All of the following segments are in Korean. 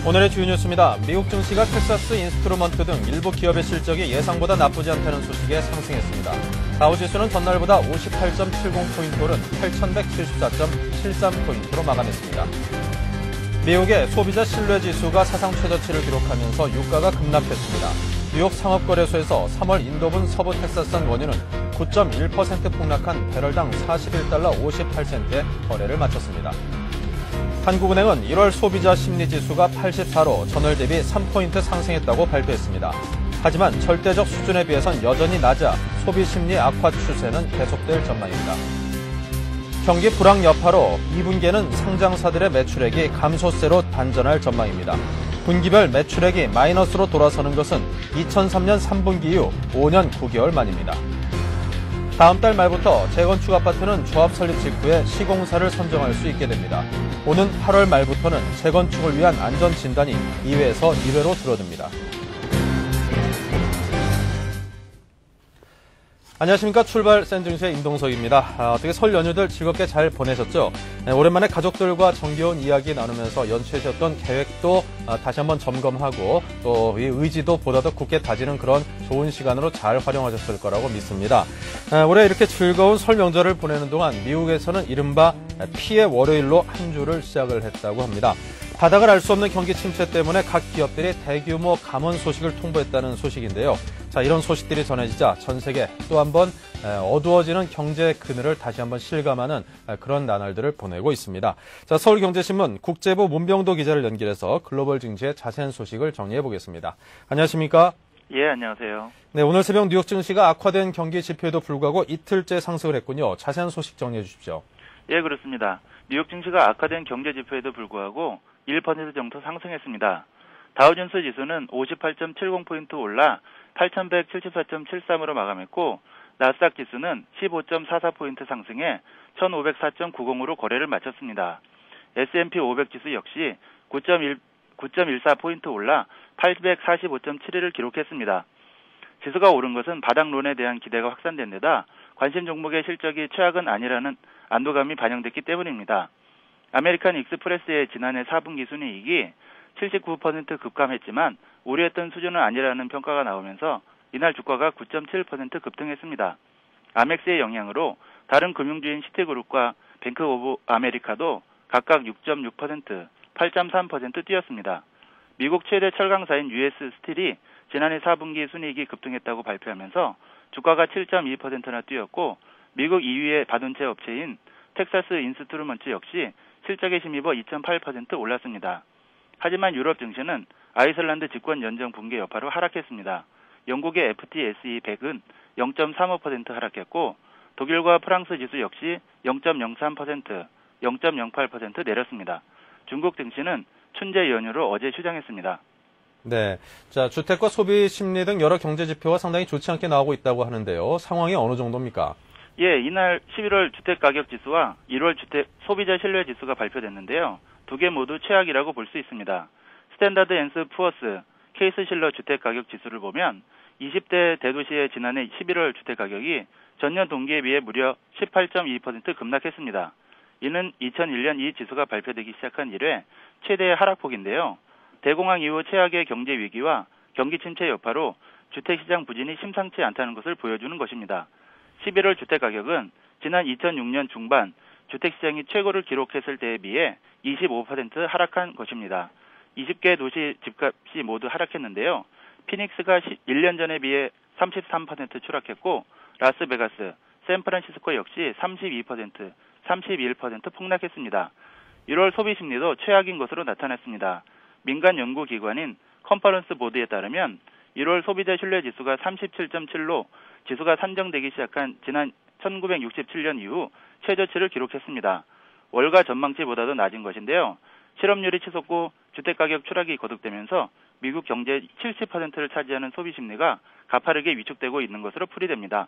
오늘의 주요 뉴스입니다. 미국 증시가 텍사스 인스트루먼트 등 일부 기업의 실적이 예상보다 나쁘지 않다는 소식에 상승했습니다. 다우지수는 전날보다 58.70포인트 오른 8174.73포인트로 마감했습니다. 미국의 소비자 신뢰지수가 사상 최저치를 기록하면서 유가가 급락했습니다. 뉴욕 상업거래소에서 3월 인도분 서부 텍사스산 원유는 9.1% 폭락한 배럴당 41달러 58센트에 거래를 마쳤습니다. 한국은행은 1월 소비자 심리지수가 84로 전월 대비 3포인트 상승했다고 발표했습니다. 하지만 절대적 수준에 비해선 여전히 낮아 소비 심리 악화 추세는 계속될 전망입니다. 경기 불황 여파로 2분기에는 상장사들의 매출액이 감소세로 반전할 전망입니다. 분기별 매출액이 마이너스로 돌아서는 것은 2003년 3분기 이후 5년 9개월 만입니다. 다음 달 말부터 재건축 아파트는 조합 설립 직후에 시공사를 선정할 수 있게 됩니다. 오는 8월 말부터는 재건축을 위한 안전진단이 2회에서 1회로 줄어듭니다. 안녕하십니까. 출발 샌증시의 임동석입니다. 어떻게 설 연휴들 즐겁게 잘 보내셨죠? 오랜만에 가족들과 정겨운 이야기 나누면서 연초에 세웠던 계획도 다시 한번 점검하고 또 이 의지도 보다 더 굳게 다지는 그런 좋은 시간으로 잘 활용하셨을 거라고 믿습니다. 올해 이렇게 즐거운 설 명절을 보내는 동안 미국에서는 이른바 피해 월요일로 한 주를 시작을 했다고 합니다. 바닥을 알 수 없는 경기 침체 때문에 각 기업들이 대규모 감원 소식을 통보했다는 소식인데요. 자, 이런 소식들이 전해지자 전 세계 또 한번 어두워지는 경제 그늘을 다시 한번 실감하는 그런 나날들을 보내고 있습니다. 자, 서울경제신문 국제부 문병도 기자를 연결해서 글로벌 증시의 자세한 소식을 정리해 보겠습니다. 안녕하십니까? 예, 안녕하세요. 네, 오늘 새벽 뉴욕 증시가 악화된 경기 지표에도 불구하고 이틀째 상승을 했군요. 자세한 소식 정리해 주십시오. 예, 그렇습니다. 뉴욕 증시가 악화된 경제 지표에도 불구하고 1% 정도 상승했습니다. 다우존스 지수는 58.70포인트 올라 8174.73으로 마감했고, 나스닥 지수는 15.44포인트 상승해 1504.90으로 거래를 마쳤습니다. S&P 500 지수 역시 9.14포인트 올라 845.71을 기록했습니다. 지수가 오른 것은 바닥론에 대한 기대가 확산된 데다 관심 종목의 실적이 최악은 아니라는 안도감이 반영됐기 때문입니다. 아메리칸 익스프레스의 지난해 4분기 순이익이 79% 급감했지만 우려했던 수준은 아니라는 평가가 나오면서 이날 주가가 9.7% 급등했습니다. 아멕스의 영향으로 다른 금융주인 시티그룹과 뱅크 오브 아메리카도 각각 6.6%, 8.3% 뛰었습니다. 미국 최대 철강사인 US 스틸이 지난해 4분기 순이익이 급등했다고 발표하면서 주가가 7.2%나 뛰었고, 미국 2위의 반도체 업체인 텍사스 인스트루먼트 역시 실적에 힘입어 2.8% 올랐습니다. 하지만 유럽 증시는 아이슬란드 집권 연정 붕괴 여파로 하락했습니다. 영국의 FTSE 100은 0.35% 하락했고, 독일과 프랑스 지수 역시 0.03%, 0.08% 내렸습니다. 중국 증시는 춘제 연휴로 어제 휴장했습니다. 네, 자, 주택과 소비 심리 등 여러 경제 지표가 상당히 좋지 않게 나오고 있다고 하는데요. 상황이 어느 정도입니까? 예, 이날 11월 주택가격지수와 1월 소비자 신뢰지수가 발표됐는데요. 두 개 모두 최악이라고 볼 수 있습니다. 스탠다드 앤스 푸어스 케이스실러 주택가격지수를 보면 20대 대도시의 지난해 11월 주택가격이 전년 동기에 비해 무려 18.2% 급락했습니다. 이는 2001년 이 지수가 발표되기 시작한 이래 최대의 하락폭인데요. 대공황 이후 최악의 경제 위기와 경기 침체 여파로 주택시장 부진이 심상치 않다는 것을 보여주는 것입니다. 11월 주택가격은 지난 2006년 중반 주택시장이 최고를 기록했을 때에 비해 25% 하락한 것입니다. 20개 도시 집값이 모두 하락했는데요. 피닉스가 1년 전에 비해 33% 추락했고, 라스베가스, 샌프란시스코 역시 32%, 31% 폭락했습니다. 1월 소비 심리도 최악인 것으로 나타났습니다. 민간 연구기관인 컨퍼런스 보드에 따르면 1월 소비자 신뢰지수가 37.7로 지수가 산정되기 시작한 지난 1967년 이후 최저치를 기록했습니다. 월가 전망치보다도 낮은 것인데요. 실업률이 치솟고 주택가격 추락이 거듭되면서 미국 경제의 70%를 차지하는 소비 심리가 가파르게 위축되고 있는 것으로 풀이됩니다.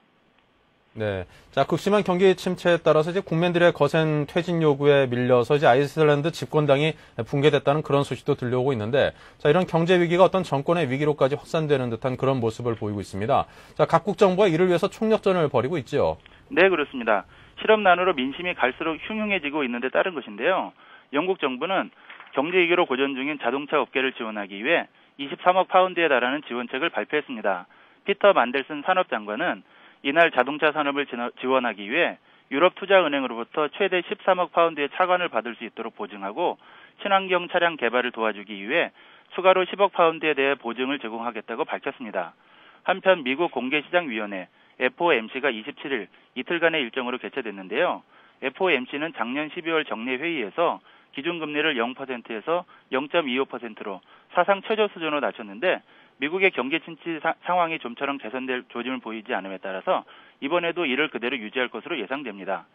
네. 자, 극심한 경기 침체에 따라서 이제 국민들의 거센 퇴진 요구에 밀려서 이제 아이슬란드 집권당이 붕괴됐다는 그런 소식도 들려오고 있는데, 자, 이런 경제 위기가 어떤 정권의 위기로까지 확산되는 듯한 그런 모습을 보이고 있습니다. 자, 각국 정부가 이를 위해서 총력전을 벌이고 있죠. 네, 그렇습니다. 실업난으로 민심이 갈수록 흉흉해지고 있는 데 따른 것인데요. 영국 정부는 경제 위기로 고전 중인 자동차 업계를 지원하기 위해 23억 파운드에 달하는 지원책을 발표했습니다. 피터 만델슨 산업장관은 이날 자동차 산업을 지원하기 위해 유럽 투자은행으로부터 최대 13억 파운드의 차관을 받을 수 있도록 보증하고 친환경 차량 개발을 도와주기 위해 추가로 10억 파운드에 대해 보증을 제공하겠다고 밝혔습니다. 한편 미국 공개시장위원회 FOMC가 27일 이틀간의 일정으로 개최됐는데요. FOMC는 작년 12월 정례 회의에서 기준금리를 0%에서 0.25%로 사상 최저 수준으로 낮췄는데 미국의 경제 침체 상황이 좀처럼 개선될 조짐을 보이지 않음에 따라서 이번에도 이를 그대로 유지할 것으로 예상됩니다.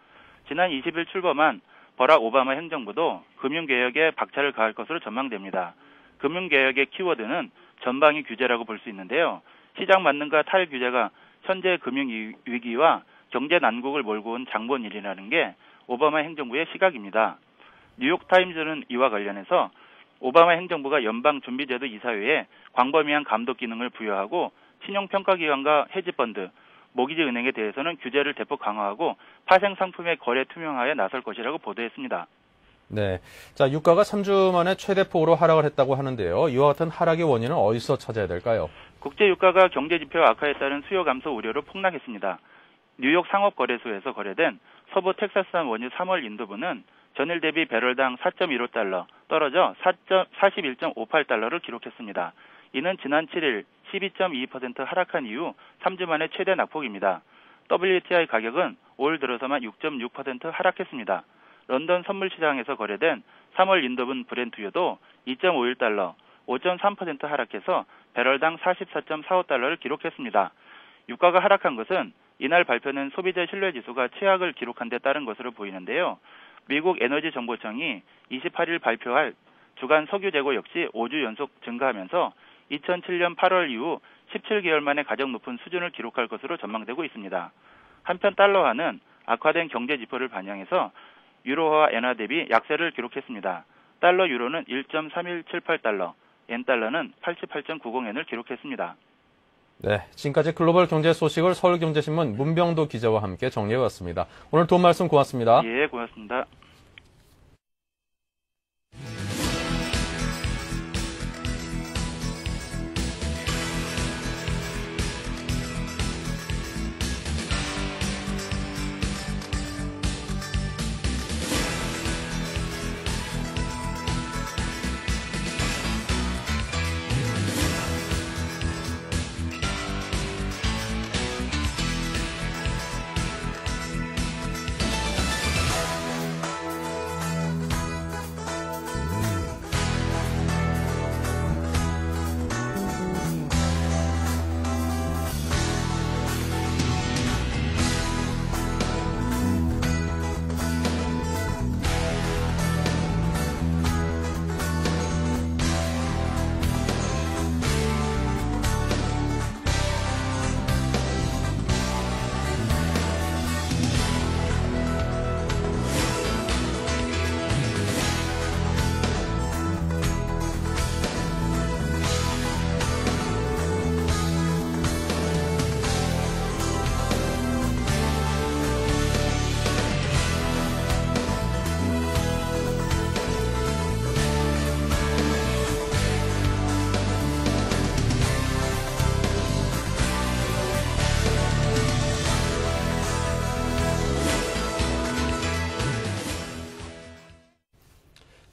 지난 20일 출범한 버락 오바마 행정부도 금융개혁에 박차를 가할 것으로 전망됩니다. 금융개혁의 키워드는 전방위 규제라고 볼 수 있는데요. 시장 만능과 탈규제가 현재 금융위기와 경제 난국을 몰고 온 장본일이라는 게 오바마 행정부의 시각입니다. 뉴욕타임즈는 이와 관련해서 오바마 행정부가 연방준비제도 이사회에 광범위한 감독 기능을 부여하고 신용평가기관과 헤지펀드, 모기지은행에 대해서는 규제를 대폭 강화하고 파생상품의 거래 투명화에 나설 것이라고 보도했습니다. 네. 자, 유가가 3주 만에 최대폭으로 하락을 했다고 하는데요. 이와 같은 하락의 원인은 어디서 찾아야 될까요? 국제 유가가 경제 지표 악화에 따른 수요 감소 우려로 폭락했습니다. 뉴욕 상업거래소에서 거래된 서부 텍사스산 원유 3월 인도분은 전일 대비 배럴당 4.15달러 떨어져 41.58달러를 기록했습니다. 이는 지난 7일 12.2% 하락한 이후 3주 만에 최대 낙폭입니다. WTI 가격은 올 들어서만 6.6% 하락했습니다. 런던 선물시장에서 거래된 3월 인도분 브렌트유도 2.51달러, 5.3% 하락해서 배럴당 44.45달러를 기록했습니다. 유가가 하락한 것은 이날 발표된 소비자 신뢰지수가 최악을 기록한 데 따른 것으로 보이는데요. 미국 에너지정보청이 28일 발표할 주간 석유 재고 역시 5주 연속 증가하면서 2007년 8월 이후 17개월 만에 가장 높은 수준을 기록할 것으로 전망되고 있습니다. 한편 달러화는 악화된 경제 지표를 반영해서 유로화와 엔화 대비 약세를 기록했습니다. 달러 유로는 1.3178달러, 엔달러는 88.90엔을 기록했습니다. 네, 지금까지 글로벌 경제 소식을 서울경제신문 문병도 기자와 함께 정리해봤습니다. 오늘 도움 말씀 고맙습니다. 예, 고맙습니다.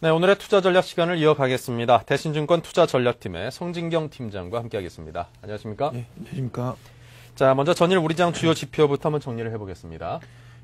네, 오늘의 투자 전략 시간을 이어가겠습니다. 대신증권 투자전략팀의 성진경 팀장과 함께하겠습니다. 안녕하십니까? 예, 안녕하십니까? 자, 먼저 전일 우리장 주요 지표부터 한번 정리를 해보겠습니다.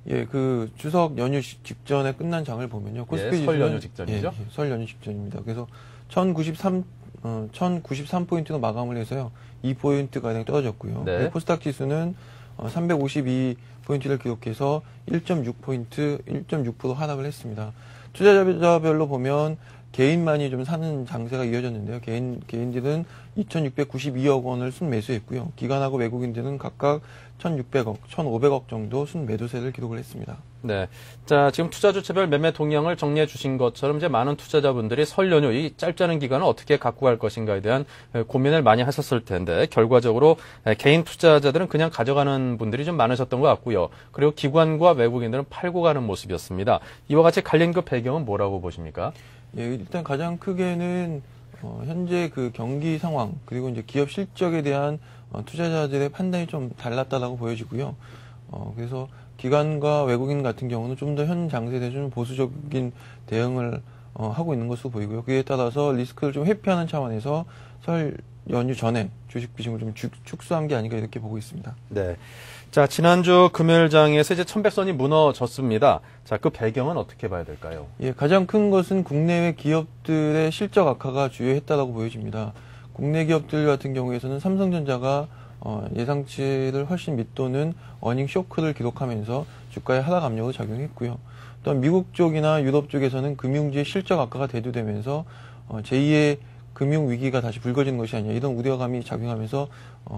예, 그 추석 연휴 직전에 끝난 장을 보면요. 코스피 설 연휴 직전이죠? 예, 설 연휴 직전입니다. 그래서 1093포인트로 마감을 해서요. 2포인트 가량 떨어졌고요. 네. 코스닥 지수는 352포인트를 기록해서 1.6포인트, 1.6% 하락을 했습니다. 투자자별로 보면 개인만이 좀 사는 장세가 이어졌는데요. 개인들은 2,692억 원을 순매수했고요. 기관하고 외국인들은 각각 1,600억, 1,500억 정도 순매도세를 기록을 했습니다. 네. 자, 지금 투자 주체별 매매 동향을 정리해 주신 것처럼 이제 많은 투자자분들이 설 연휴 이 짧지 않은 기간을 어떻게 갖고 갈 것인가에 대한 고민을 많이 하셨을 텐데 결과적으로 개인 투자자들은 그냥 가져가는 분들이 좀 많으셨던 것 같고요. 그리고 기관과 외국인들은 팔고 가는 모습이었습니다. 이와 같이 갈린 그 배경은 뭐라고 보십니까? 예, 일단 가장 크게는 현재 그 경기 상황 그리고 이제 기업 실적에 대한 투자자들의 판단이 좀 달랐다라고 보여지고요. 그래서 기관과 외국인 같은 경우는 좀 더 현 장세에 대해서 좀 보수적인 대응을 하고 있는 것으로 보이고요. 그에 따라서 리스크를 좀 회피하는 차원에서 설 연휴 전에 주식 비중을 좀 축소한 게 아닌가 이렇게 보고 있습니다. 네. 자, 지난주 금요일장에서 이제 1100선이 무너졌습니다. 자, 그 배경은 어떻게 봐야 될까요? 예, 가장 큰 것은 국내외 기업들의 실적 악화가 주요했다라고 보여집니다. 국내 기업들 같은 경우에서는 삼성전자가 예상치를 훨씬 밑도는 어닝 쇼크를 기록하면서 주가의 하락 압력을 작용했고요. 또한 미국 쪽이나 유럽 쪽에서는 금융주의 실적 악화가 대두되면서 제2의 금융 위기가 다시 불거지는 것이 아니냐 이런 우려감이 작용하면서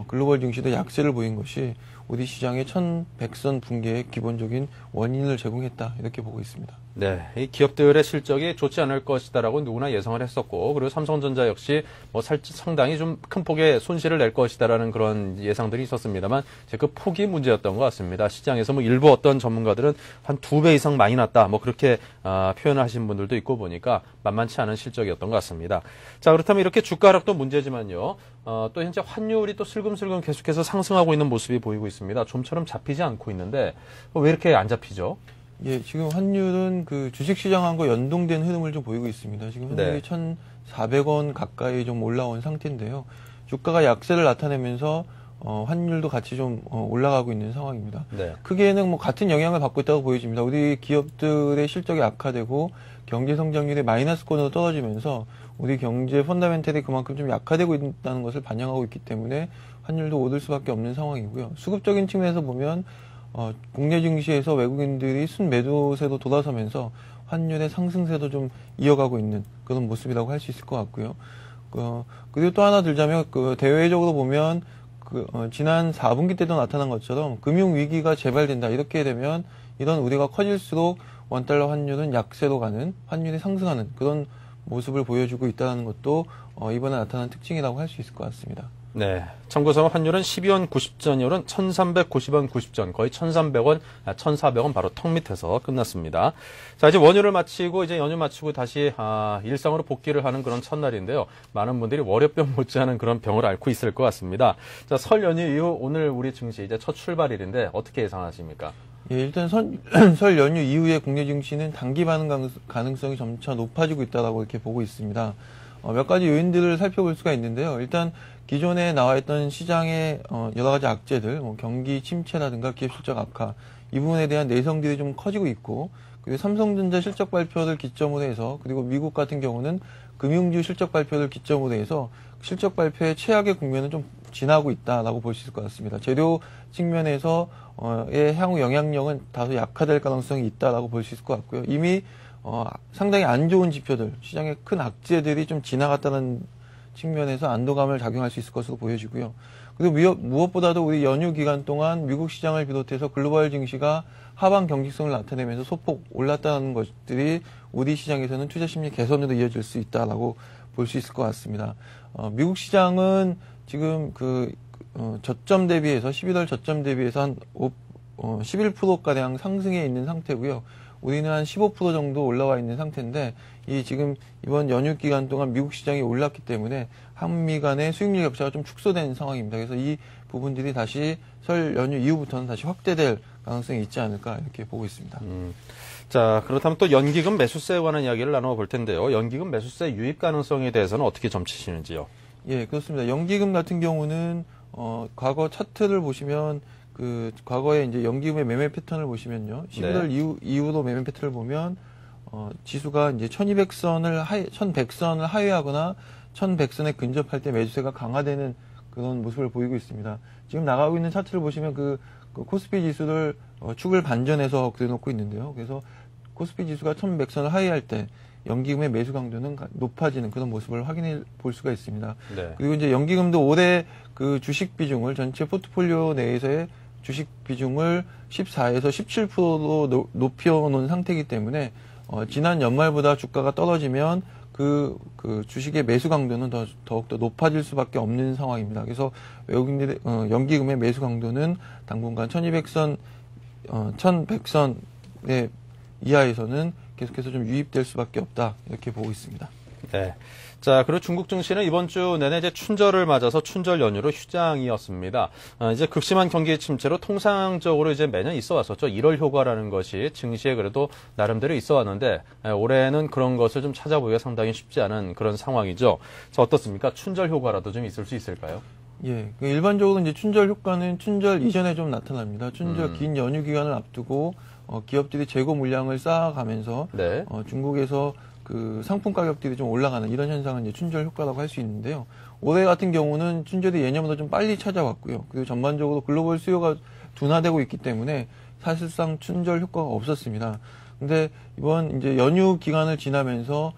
글로벌 증시도 약세를 보인 것이 우리 시장의 1100선 붕괴의 기본적인 원인을 제공했다 이렇게 보고 있습니다. 네, 이 기업들의 실적이 좋지 않을 것이다라고 누구나 예상을 했었고, 그리고 삼성전자 역시 뭐 상당히 좀 큰 폭의 손실을 낼 것이다라는 그런 예상들이 있었습니다만, 이제 그 폭이 문제였던 것 같습니다. 시장에서 뭐 일부 어떤 전문가들은 한 2배 이상 많이 났다, 뭐 그렇게 표현을 하신 분들도 있고 보니까 만만치 않은 실적이었던 것 같습니다. 자, 그렇다면 이렇게 주가 하락도 문제지만요, 또 현재 환율이 또 슬금슬금 계속해서 상승하고 있는 모습이 보이고 있습니다. 좀처럼 잡히지 않고 있는데 왜 이렇게 안 잡히죠? 예, 지금 환율은 그 주식시장하고 연동된 흐름을 좀 보이고 있습니다. 지금 환율이 1,400원 가까이 좀 올라온 상태인데요. 주가가 약세를 나타내면서 환율도 같이 좀 올라가고 있는 상황입니다. 네. 크게는 뭐 같은 영향을 받고 있다고 보여집니다. 우리 기업들의 실적이 악화되고 경제 성장률이 마이너스권으로 떨어지면서 우리 경제 펀더멘털이 그만큼 좀 약화되고 있다는 것을 반영하고 있기 때문에 환율도 오를 수밖에 없는 상황이고요. 수급적인 측면에서 보면 국내 증시에서 외국인들이 순매도세로 돌아서면서 환율의 상승세도 좀 이어가고 있는 그런 모습이라고 할 수 있을 것 같고요. 그리고 또 하나 들자면 대외적으로 보면 지난 4분기 때도 나타난 것처럼 금융위기가 재발된다. 이렇게 되면 이런 우려가 커질수록 원달러 환율은 약세로 가는, 환율이 상승하는 그런 모습을 보여주고 있다는 것도 이번에 나타난 특징이라고 할 수 있을 것 같습니다. 네. 참고서 환율은 12원 90전율은 1390원 90전, 거의 1300원, 1400원 바로 턱 밑에서 끝났습니다. 자, 이제 원유를 마치고, 이제 연휴 마치고 다시, 일상으로 복귀를 하는 그런 첫날인데요. 많은 분들이 월요병 못지않은 그런 병을 앓고 있을 것 같습니다. 자, 설 연휴 이후 오늘 우리 증시 이제 첫 출발일인데 어떻게 예상하십니까? 예, 일단 설 연휴 이후에 국내 증시는 단기 반응 가능성이 점차 높아지고 있다고 이렇게 보고 있습니다. 몇 가지 요인들을 살펴볼 수가 있는데요. 일단 기존에 나와 있던 시장의 여러 가지 악재들, 경기 침체라든가 기업 실적 악화, 이 부분에 대한 내성들이 좀 커지고 있고, 그리고 삼성전자 실적 발표를 기점으로 해서, 그리고 미국 같은 경우는 금융주 실적 발표를 기점으로 해서 실적 발표의 최악의 국면은 좀 지나고 있다라고 볼 수 있을 것 같습니다. 재료 측면에서의 향후 영향력은 다소 약화될 가능성이 있다라고 볼 수 있을 것 같고요. 이미 상당히 안 좋은 지표들, 시장의 큰 악재들이 좀 지나갔다는 측면에서 안도감을 작용할 수 있을 것으로 보여지고요. 그리고 무엇보다도 우리 연휴 기간 동안 미국 시장을 비롯해서 글로벌 증시가 하방 경직성을 나타내면서 소폭 올랐다는 것들이 우리 시장에서는 투자 심리 개선으로 이어질 수 있다라고 볼 수 있을 것 같습니다. 미국 시장은 지금 저점 대비해서 11월 저점 대비해서 한 11%가량 상승해 있는 상태고요. 우리는 한 15% 정도 올라와 있는 상태인데 지금 이번 연휴 기간 동안 미국 시장이 올랐기 때문에 한미 간의 수익률 격차가 좀 축소된 상황입니다. 그래서 이 부분들이 다시 설 연휴 이후부터는 다시 확대될 가능성이 있지 않을까 이렇게 보고 있습니다. 자, 그렇다면 또 연기금 매수세에 관한 이야기를 나눠볼 텐데요. 연기금 매수세 유입 가능성에 대해서는 어떻게 점치시는지요? 예, 그렇습니다. 연기금 같은 경우는 과거 차트를 보시면 과거에 이제 연기금의 매매 패턴을 보시면요. 11월 이후로 매매 패턴을 보면 지수가 이제 1100선을 하회하거나 1100선에 근접할 때 매수세가 강화되는 그런 모습을 보이고 있습니다. 지금 나가고 있는 차트를 보시면 그 코스피 지수를 축을 반전해서 그려놓고 있는데요. 그래서 코스피 지수가 1100선을 하회할 때 연기금의 매수 강도는 높아지는 그런 모습을 확인해 볼 수가 있습니다. 네. 그리고 이제 연기금도 올해 그 주식 비중을 전체 포트폴리오 내에서의 주식 비중을 14에서 17%로 높여놓은 상태이기 때문에 지난 연말보다 주가가 떨어지면 그 주식의 매수 강도는 더욱더 높아질 수밖에 없는 상황입니다. 그래서 외국인들의 연기금의 매수 강도는 당분간 1200선, 1100선의 이하에서는 계속해서 좀 유입될 수밖에 없다 이렇게 보고 있습니다. 네. 자, 그리고 중국 증시는 이번 주 내내 이제 춘절을 맞아서 춘절 연휴로 휴장이었습니다. 이제 극심한 경기 침체로 통상적으로 이제 매년 있어 왔었죠. 1월 효과라는 것이 증시에 그래도 나름대로 있어 왔는데, 올해는 그런 것을 좀 찾아보기가 상당히 쉽지 않은 그런 상황이죠. 자, 어떻습니까? 춘절 효과라도 좀 있을 수 있을까요? 예, 일반적으로 이제 춘절 효과는 춘절 이전에 좀 나타납니다. 춘절 긴 연휴 기간을 앞두고 기업들이 재고 물량을 쌓아가면서 네. 중국에서 그 상품 가격들이 좀 올라가는 이런 현상은 이제 춘절 효과라고 할 수 있는데요. 올해 같은 경우는 춘절이 예년보다 좀 빨리 찾아왔고요. 그리고 전반적으로 글로벌 수요가 둔화되고 있기 때문에 사실상 춘절 효과가 없었습니다. 근데 이번 이제 연휴 기간을 지나면서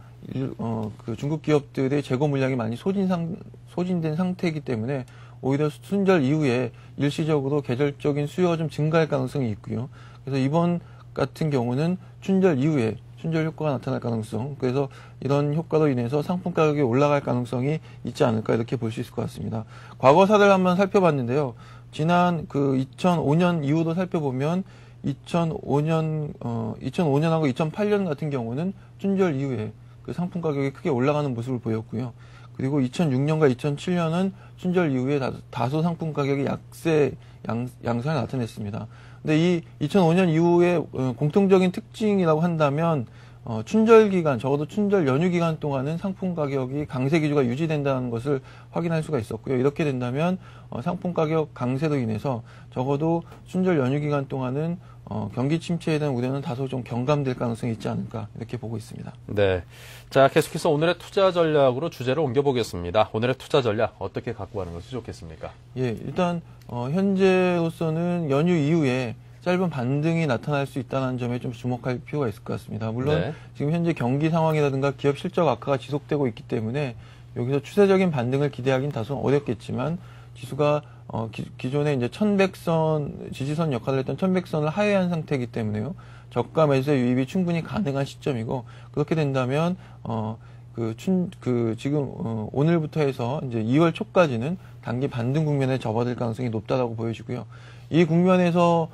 그 중국 기업들의 재고 물량이 많이 소진된 상태이기 때문에 오히려 춘절 이후에 일시적으로 계절적인 수요가 좀 증가할 가능성이 있고요. 그래서 이번 같은 경우는 춘절 이후에 춘절 효과가 나타날 가능성, 그래서 이런 효과로 인해서 상품 가격이 올라갈 가능성이 있지 않을까 이렇게 볼 수 있을 것 같습니다. 과거 사례를 한번 살펴봤는데요. 지난 그 2005년 이후도 살펴보면 2005년하고 2008년 같은 경우는 춘절 이후에 그 상품 가격이 크게 올라가는 모습을 보였고요. 그리고 2006년과 2007년은 춘절 이후에 다소 상품 가격이 양상을 나타냈습니다. 근데 이 2005년 이후에 공통적인 특징이라고 한다면 춘절 기간, 적어도 춘절 연휴 기간 동안은 상품 가격이 강세 기조가 유지된다는 것을 확인할 수가 있었고요. 이렇게 된다면 상품 가격 강세로 인해서 적어도 춘절 연휴 기간 동안은 경기 침체에 대한 우려는 다소 좀 경감될 가능성이 있지 않을까 이렇게 보고 있습니다. 네. 자, 계속해서 오늘의 투자 전략으로 주제를 옮겨보겠습니다. 오늘의 투자 전략 어떻게 갖고 가는 것이 좋겠습니까? 예, 일단 현재로서는 연휴 이후에 짧은 반등이 나타날 수 있다는 점에 좀 주목할 필요가 있을 것 같습니다. 물론 네. 지금 현재 경기 상황이라든가 기업 실적 악화가 지속되고 있기 때문에 여기서 추세적인 반등을 기대하기는 다소 어렵겠지만 지수가 기존에 이제 1100선 지지선 역할을 했던 1100선을 하회한 상태이기 때문에요. 저가 매수의 유입이 충분히 가능한 시점이고 그렇게 된다면 지금 오늘부터 해서 이제 2월 초까지는 단기 반등 국면에 접어들 가능성이 높다라고 보여지고요. 이 국면에서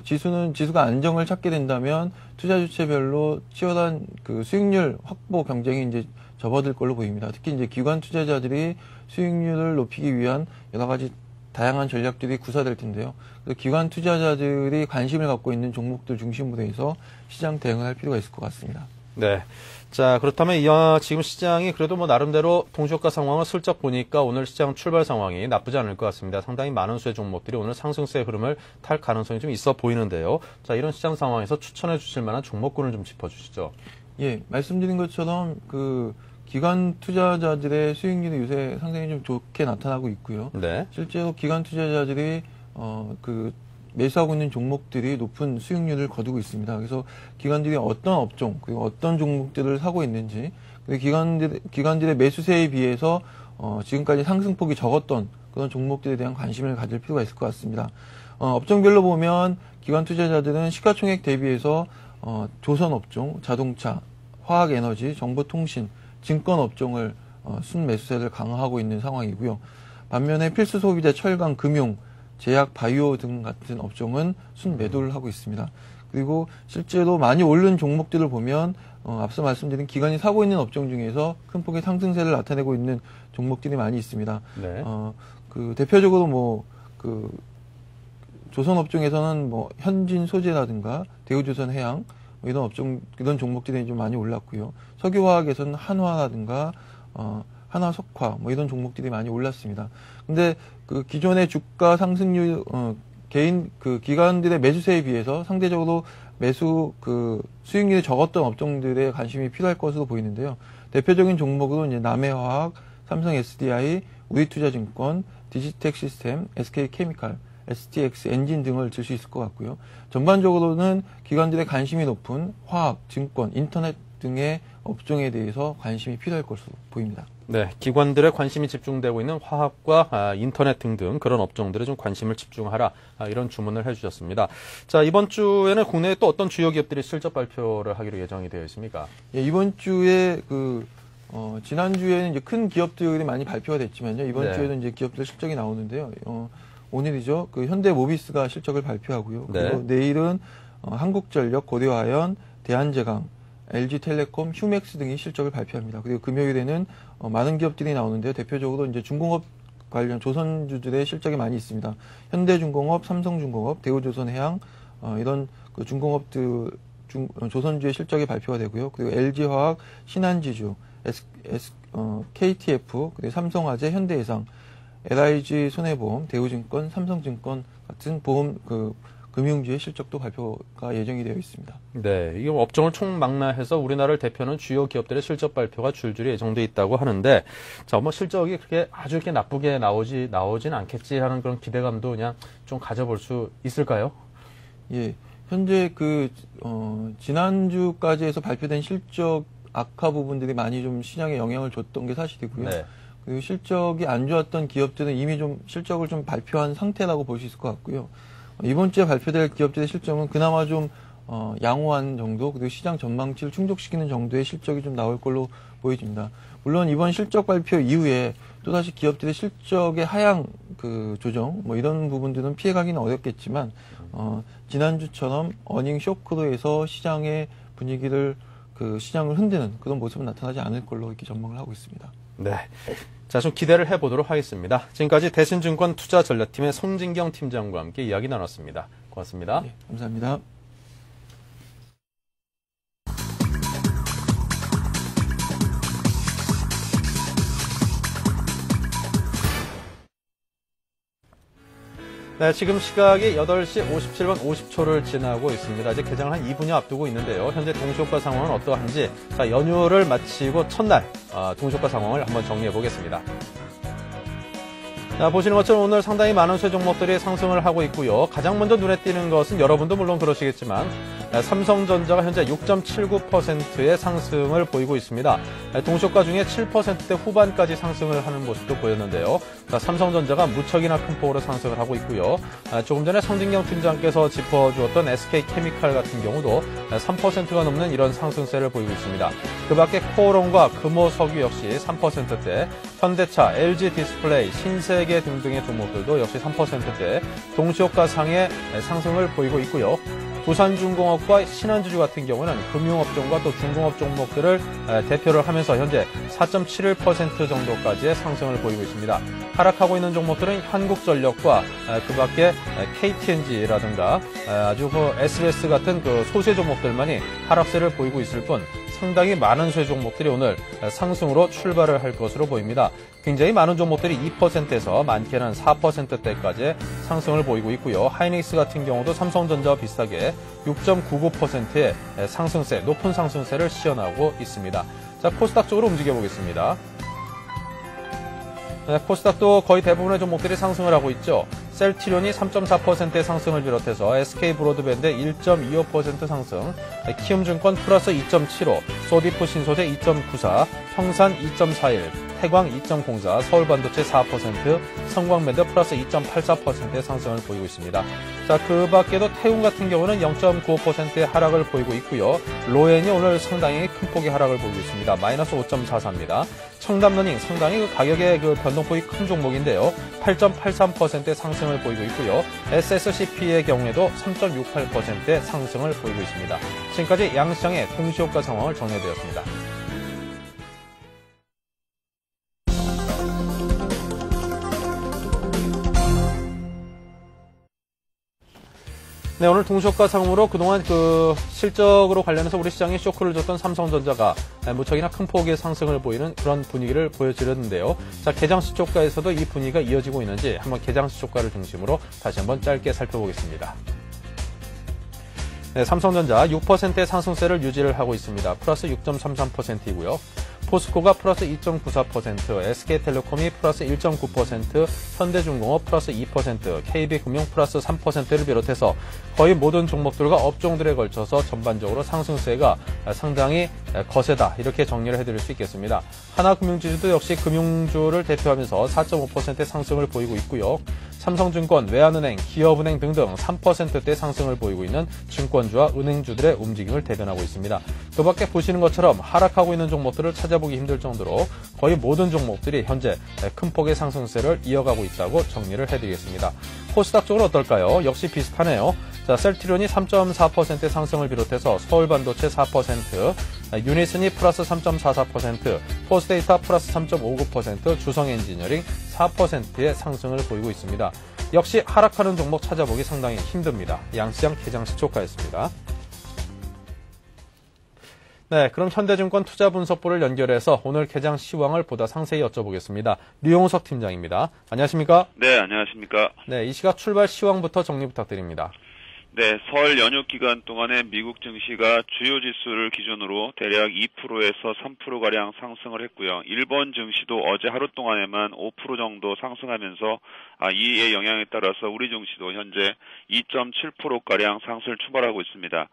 지수가 안정을 찾게 된다면 투자 주체별로 치열한 그 수익률 확보 경쟁이 이제 접어들 걸로 보입니다. 특히 이제 기관 투자자들이 수익률을 높이기 위한 여러 가지 다양한 전략들이 구사될 텐데요. 그래서 기관 투자자들이 관심을 갖고 있는 종목들 중심으로 해서 시장 대응을 할 필요가 있을 것 같습니다. 네. 자, 그렇다면 지금 시장이 그래도 뭐 나름대로 동시효과 상황을 슬쩍 보니까 오늘 시장 출발 상황이 나쁘지 않을 것 같습니다. 상당히 많은 수의 종목들이 오늘 상승세의 흐름을 탈 가능성이 좀 있어 보이는데요. 자, 이런 시장 상황에서 추천해 주실 만한 종목군을 좀 짚어주시죠. 예, 말씀드린 것처럼 기관 투자자들의 수익률이 요새 상당히 좀 좋게 나타나고 있고요. 네. 실제로 기관 투자자들이 매수하고 있는 종목들이 높은 수익률을 거두고 있습니다. 그래서 기관들이 어떤 업종 그리고 어떤 종목들을 사고 있는지 그리고 기관들의 매수세에 비해서 지금까지 상승폭이 적었던 그런 종목들에 대한 관심을 가질 필요가 있을 것 같습니다. 업종별로 보면 기관 투자자들은 시가총액 대비해서 조선업종, 자동차, 화학에너지, 정보통신, 증권업종을 순매수세를 강화하고 있는 상황이고요. 반면에 필수 소비재, 철강, 금융, 제약, 바이오 등 같은 업종은 순매도를 하고 있습니다. 그리고 실제로 많이 오른 종목들을 보면 앞서 말씀드린 기관이 사고 있는 업종 중에서 큰 폭의 상승세를 나타내고 있는 종목들이 많이 있습니다. 네. 대표적으로 조선 업종에서는 현진 소재라든가 대우조선해양 이런 종목들이 좀 많이 올랐고요. 석유화학에서는 한화라든가 한화석화 이런 종목들이 많이 올랐습니다. 근데 기존의 주가 상승률 기관들의 매수세에 비해서 상대적으로 수익률이 적었던 업종들에 관심이 필요할 것으로 보이는데요. 대표적인 종목으로 이제 남해화학, 삼성 SDI, 우리투자증권, 디지텍 시스템, SK케미칼, STX 엔진 등을 들 수 있을 것 같고요. 전반적으로는 기관들의 관심이 높은 화학, 증권, 인터넷 등의 업종에 대해서 관심이 필요할 것으로 보입니다. 네, 기관들의 관심이 집중되고 있는 화학과 인터넷 등등 그런 업종들에 좀 관심을 집중하라 이런 주문을 해주셨습니다. 자, 이번 주에는 국내에 또 어떤 주요 기업들이 실적 발표를 하기로 예정이 되어 있습니까? 예, 이번 주에 지난주에는 이제 큰 기업들이 많이 발표가 됐지만요. 이번 네. 주에는 이제 기업들 실적이 나오는데요. 오늘이죠. 현대모비스가 실적을 발표하고요. 네. 그리고 내일은 한국전력, 고려아연, 대한제강, LG텔레콤, 휴맥스 등이 실적을 발표합니다. 그리고 금요일에는 많은 기업들이 나오는데요. 대표적으로 이제 중공업 관련 조선주들의 실적이 많이 있습니다. 현대중공업, 삼성중공업, 대우조선해양 이런 그 중공업들 조선주의 실적이 발표가 되고요. 그리고 LG화학, 신한지주, KTF, 그리고 삼성화재, 현대해상, LIG 손해보험, 대우증권, 삼성증권 같은 보험 금융주의 실적도 발표가 예정이 되어 있습니다. 네, 이게 업종을 총망라해서 우리나라를 대표하는 주요 기업들의 실적 발표가 줄줄이 예정돼 있다고 하는데, 자, 뭐 실적이 그렇게 아주 이렇게 나쁘게 나오진 않겠지 하는 그런 기대감도 그냥 좀 가져볼 수 있을까요? 예, 현재 지난주까지 해서 발표된 실적 악화 부분들이 많이 좀 시장에 영향을 줬던 게 사실이고요. 네. 그리고 실적이 안 좋았던 기업들은 이미 좀 실적을 좀 발표한 상태라고 볼 수 있을 것 같고요. 이번 주에 발표될 기업들의 실적은 그나마 좀 양호한 정도, 그리고 시장 전망치를 충족시키는 정도의 실적이 좀 나올 걸로 보여집니다. 물론 이번 실적 발표 이후에 또다시 기업들의 실적의 하향 조정, 뭐 이런 부분들은 피해가기는 어렵겠지만, 지난주처럼 어닝 쇼크로 해서 시장의 분위기를 시장을 흔드는 그런 모습은 나타나지 않을 걸로 이렇게 전망을 하고 있습니다. 네. 자, 좀 기대를 해보도록 하겠습니다. 지금까지 대신증권 투자전략팀의 송진경 팀장과 함께 이야기 나눴습니다. 고맙습니다. 네, 감사합니다. 네, 지금 시각이 8시 57분 50초를 지나고 있습니다. 이제 개장을 한 2분여 앞두고 있는데요. 현재 동시효과 상황은 어떠한지, 자, 연휴를 마치고 첫날 동시효과 상황을 한번 정리해 보겠습니다. 자, 보시는 것처럼 오늘 상당히 많은 쇠 종목들이 상승을 하고 있고요. 가장 먼저 눈에 띄는 것은 여러분도 물론 그러시겠지만 삼성전자가 현재 6.79%의 상승을 보이고 있습니다. 동시효과 중에 7%대 후반까지 상승을 하는 모습도 보였는데요. 자, 삼성전자가 무척이나 큰 폭으로 상승을 하고 있고요. 조금 전에 성진경 팀장께서 짚어주었던 SK케미칼 같은 경우도 3%가 넘는 이런 상승세를 보이고 있습니다. 그 밖에 코오롱과 금호석유 역시 3%대, 현대차, LG디스플레이, 신세계 등등의 종목들도 역시 3%대 동시효과 상의 상승을 보이고 있고요. 두산중공업과 신한지주 같은 경우는 금융업종과 또 중공업 종목들을 대표를 하면서 현재 4.71% 정도까지의 상승을 보이고 있습니다. 하락하고 있는 종목들은 한국전력과 그 밖에 KTNG라든가 아주 SBS 같은 소수의 종목들만이 하락세를 보이고 있을 뿐 상당히 많은 쇠 종목들이 오늘 상승으로 출발을 할 것으로 보입니다. 굉장히 많은 종목들이 2%에서 많게는 4%대까지 상승을 보이고 있고요. 하이닉스 같은 경우도 삼성전자와 비슷하게 6.99%의 상승세, 높은 상승세를 시현하고 있습니다. 자, 코스닥 쪽으로 움직여 보겠습니다. 네, 코스닥도 거의 대부분의 종목들이 상승을 하고 있죠. 셀트리온이 3.4%의 상승을 비롯해서 SK브로드밴드 1.25% 상승, 키움증권 플러스 2.75, 소디프 신소재 2.94, 평산 2.41, 태광 2.04, 서울반도체 4%, 성광밴드 플러스 2.84%의 상승을 보이고 있습니다. 자, 그 밖에도 태웅 같은 경우는 0.95%의 하락을 보이고 있고요. 로엔이 오늘 상당히 큰 폭의 하락을 보이고 있습니다. 마이너스 5.44입니다. 청담러닝 상당히 가격의 변동폭이 큰 종목인데요. 8.83%의 상승을 보이고 있고요. SSCP의 경우에도 3.68%의 상승을 보이고 있습니다. 지금까지 양시장의 동시효과 상황을 정리해드렸습니다. 네, 오늘 동시효과 상으로 그동안 실적으로 관련해서 우리 시장에 쇼크를 줬던 삼성전자가 무척이나 큰 폭의 상승을 보이는 그런 분위기를 보여드렸는데요. 자, 개장시 효과에서도 이 분위기가 이어지고 있는지 한번 개장시 효과를 중심으로 다시 한번 짧게 살펴보겠습니다. 네, 삼성전자 6%의 상승세를 유지를 하고 있습니다. 플러스 6.33%이고요. 포스코가 플러스 2.94%, SK텔레콤이 플러스 1.9%, 현대중공업 플러스 2%, KB금융 플러스 3%를 비롯해서 거의 모든 종목들과 업종들에 걸쳐서 전반적으로 상승세가 상당히 거세다, 이렇게 정리를 해드릴 수 있겠습니다. 하나금융지주도 역시 금융주를 대표하면서 4.5%의 상승을 보이고 있고요. 삼성증권, 외환은행, 기업은행 등등 3%대 상승을 보이고 있는 증권주와 은행주들의 움직임을 대변하고 있습니다. 그 밖에 보시는 것처럼 하락하고 있는 종목들을 찾아보기 힘들 정도로 거의 모든 종목들이 현재 큰 폭의 상승세를 이어가고 있다고 정리를 해드리겠습니다. 코스닥 쪽은 어떨까요? 역시 비슷하네요. 자, 셀트리온이 3.4%의 상승을 비롯해서 서울반도체 4%, 유니슨이 플러스 3.44%, 포스데이터 플러스 3.59%, 주성엔지니어링 4%의 상승을 보이고 있습니다. 역시 하락하는 종목 찾아보기 상당히 힘듭니다. 양시장 개장시 초가였습니다. 네, 그럼 현대증권 투자분석부를 연결해서 오늘 개장 시황을 보다 상세히 여쭤보겠습니다. 류용석 팀장입니다. 안녕하십니까? 네, 안녕하십니까? 네, 이 시각 출발 시황부터 정리 부탁드립니다. 네, 설 연휴 기간 동안에 미국 증시가 주요 지수를 기준으로 대략 2%에서 3%가량 상승을 했고요. 일본 증시도 어제 하루 동안에만 5% 정도 상승하면서 이의 영향에 따라서 우리 증시도 현재 2.7%가량 상승을 출발하고 있습니다.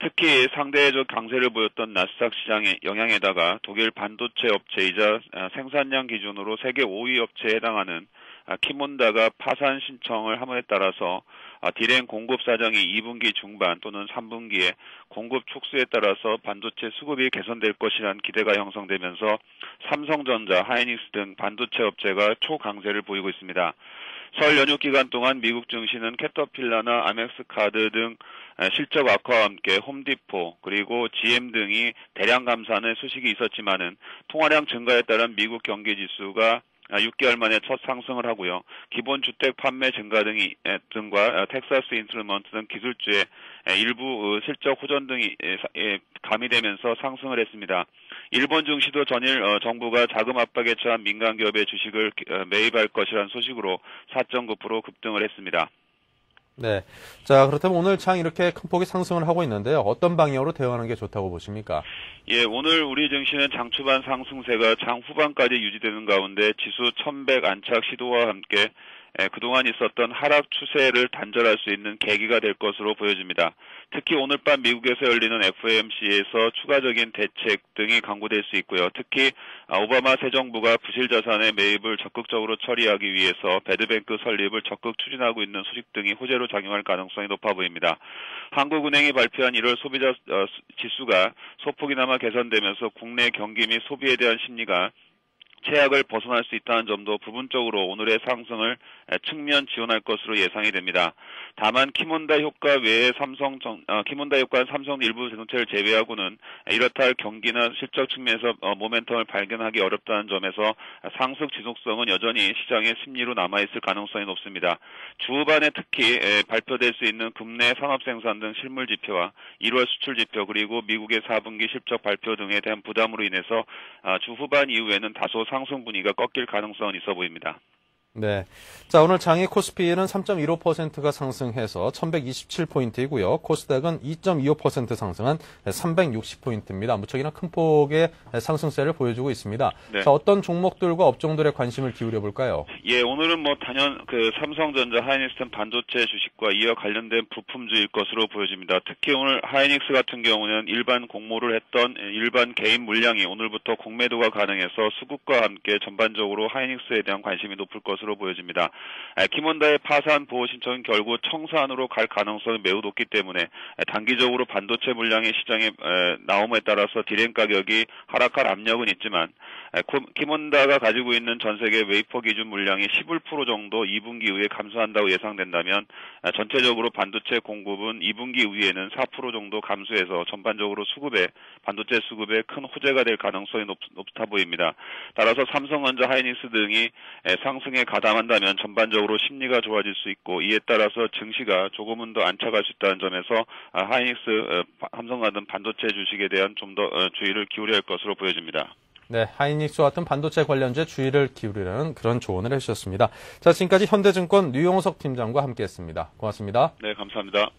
특히 상대적 강세를 보였던 나스닥 시장의 영향에다가 독일 반도체 업체이자 생산량 기준으로 세계 5위 업체에 해당하는 키몬다가 파산 신청을 함에 따라서 디램 공급 사정이 2분기 중반 또는 3분기에 공급 축소에 따라서 반도체 수급이 개선될 것이라는 기대가 형성되면서 삼성전자, 하이닉스 등 반도체 업체가 초강세를 보이고 있습니다. 설 연휴 기간 동안 미국 증시는 캐터필러나 아멕스카드 등 실적 악화와 함께 홈디포 그리고 GM 등이 대량 감산의 소식이 있었지만은 통화량 증가에 따른 미국 경기 지수가 6개월 만에 첫 상승을 하고요. 기본 주택 판매 증가 등과 텍사스 인스트루먼트 등 기술주의 일부 실적 호전 등이 가미되면서 상승을 했습니다. 일본 증시도 전일 정부가 자금 압박에 처한 민간 기업의 주식을 매입할 것이라는 소식으로 4.9% 급등을 했습니다. 네. 자, 그렇다면 오늘 장 이렇게 큰 폭의 상승을 하고 있는데요. 어떤 방향으로 대응하는 게 좋다고 보십니까? 예, 오늘 우리 증시는 장 초반 상승세가 장 후반까지 유지되는 가운데 지수 1100 안착 시도와 함께 그동안 있었던 하락 추세를 단절할 수 있는 계기가 될 것으로 보여집니다. 특히 오늘 밤 미국에서 열리는 FOMC에서 추가적인 대책 등이 강구될 수 있고요. 특히 오바마 새 정부가 부실 자산의 매입을 적극적으로 처리하기 위해서 배드뱅크 설립을 적극 추진하고 있는 소식 등이 호재로 작용할 가능성이 높아 보입니다. 한국은행이 발표한 1월 소비자 지수가 소폭이나마 개선되면서 국내 경기 및 소비에 대한 심리가 최악을 벗어날 수 있다는 점도 부분적으로 오늘의 상승을 측면 지원할 것으로 예상이 됩니다. 다만 키몬다 효과 외에 키몬다 효과는 삼성 일부 자동차를 제외하고는 이렇다 할 경기나 실적 측면에서 모멘텀을 발견하기 어렵다는 점에서 상승 지속성은 여전히 시장의 심리로 남아있을 가능성이 높습니다. 주후반에 특히 발표될 수 있는 국내 산업생산 등 실물 지표와 1월 수출 지표 그리고 미국의 4분기 실적 발표 등에 대한 부담으로 인해서 주후반 이후에는 다소 상승 분위기가 꺾일 가능성은 있어 보입니다. 네. 자, 오늘 장의 코스피는 3.15%가 상승해서 1127포인트이고요. 코스닥은 2.25% 상승한 360포인트입니다. 무척이나 큰 폭의 상승세를 보여주고 있습니다. 네. 자, 어떤 종목들과 업종들의 관심을 기울여 볼까요? 예, 오늘은 단연 삼성전자, 하이닉스 등 반도체 주식과 이와 관련된 부품주일 것으로 보여집니다. 특히 오늘 하이닉스 같은 경우는 일반 공모를 했던 일반 개인 물량이 오늘부터 공매도가 가능해서 수급과 함께 전반적으로 하이닉스에 대한 관심이 높을 것으로 보여집니다. 키몬다의 파산 보호 신청은 결국 청산으로 갈 가능성이 매우 높기 때문에 단기적으로 반도체 물량의 시장에 나옴에 따라서 디램 가격이 하락할 압력은 있지만 키몬다가 가지고 있는 전 세계 웨이퍼 기준 물량이 11% 정도 2분기 이후에 감소한다고 예상된다면 전체적으로 반도체 공급은 2분기 이후에는 4% 정도 감소해서 전반적으로 반도체 수급에 큰 호재가 될 가능성이 높다 보입니다. 따라서 삼성전자, 하이닉스 등이 상승에 가담한다면 전반적으로 심리가 좋아질 수 있고 이에 따라서 증시가 조금은 더 안착할 수 있다는 점에서 하이닉스, 삼성과 등 반도체 주식에 대한 좀 더 주의를 기울여야 할 것으로 보여집니다. 네, 하이닉스와 같은 반도체 관련주에 주의를 기울이라는 그런 조언을 해주셨습니다. 자, 지금까지 현대증권 류용석 팀장과 함께했습니다. 고맙습니다. 네, 감사합니다.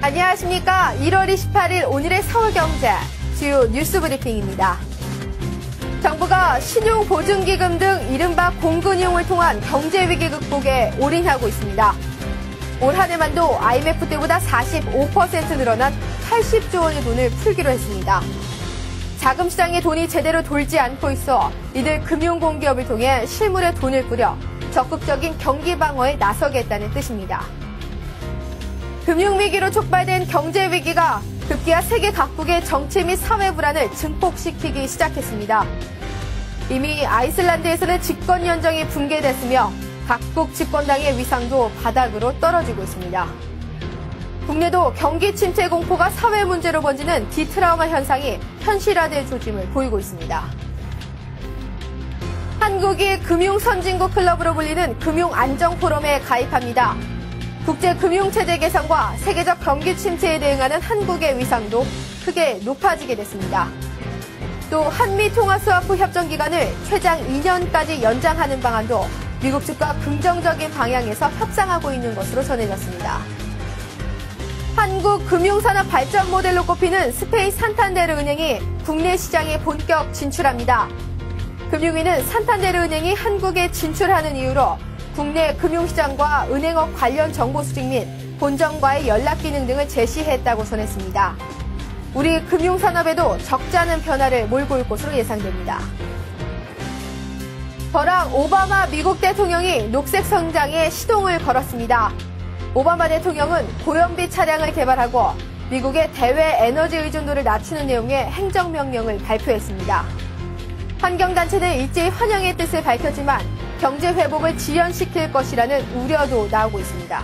안녕하십니까. 1월 28일 오늘의 서울경제 주요 뉴스 브리핑입니다. 정부가 신용보증기금 등 이른바 공근이용을 통한 경제위기 극복에 올인하고 있습니다. 올 한 해만도 IMF 때보다 45% 늘어난 80조 원의 돈을 풀기로 했습니다. 자금시장에 돈이 제대로 돌지 않고 있어 이들 금융공기업을 통해 실물에 돈을 뿌려 적극적인 경기 방어에 나서겠다는 뜻입니다. 금융위기로 촉발된 경제위기가 급기야 세계 각국의 정치 및 사회 불안을 증폭시키기 시작했습니다. 이미 아이슬란드에서는 집권 연정이 붕괴됐으며 각국 집권당의 위상도 바닥으로 떨어지고 있습니다. 국내도 경기 침체 공포가 사회 문제로 번지는 디트라우마 현상이 현실화될 조짐을 보이고 있습니다. 한국이 금융선진국 클럽으로 불리는 금융안정포럼에 가입합니다. 국제금융체제 개선과 세계적 경기 침체에 대응하는 한국의 위상도 크게 높아지게 됐습니다. 또 한미통화스와프 협정 기간을 최장 2년까지 연장하는 방안도 미국 측과 긍정적인 방향에서 협상하고 있는 것으로 전해졌습니다. 한국 금융산업 발전 모델로 꼽히는 스페인 산탄데르 은행이 국내 시장에 본격 진출합니다. 금융위는 산탄데르 은행이 한국에 진출하는 이유로 국내 금융시장과 은행업 관련 정보 수집 및 본점과의 연락 기능 등을 제시했다고 전했습니다. 우리 금융산업에도 적지 않은 변화를 몰고 올 것으로 예상됩니다. 버락 오바마 미국 대통령이 녹색 성장에 시동을 걸었습니다. 오바마 대통령은 고연비 차량을 개발하고 미국의 대외 에너지 의존도를 낮추는 내용의 행정명령을 발표했습니다. 환경단체는 일제히 환영의 뜻을 밝혔지만 경제 회복을 지연시킬 것이라는 우려도 나오고 있습니다.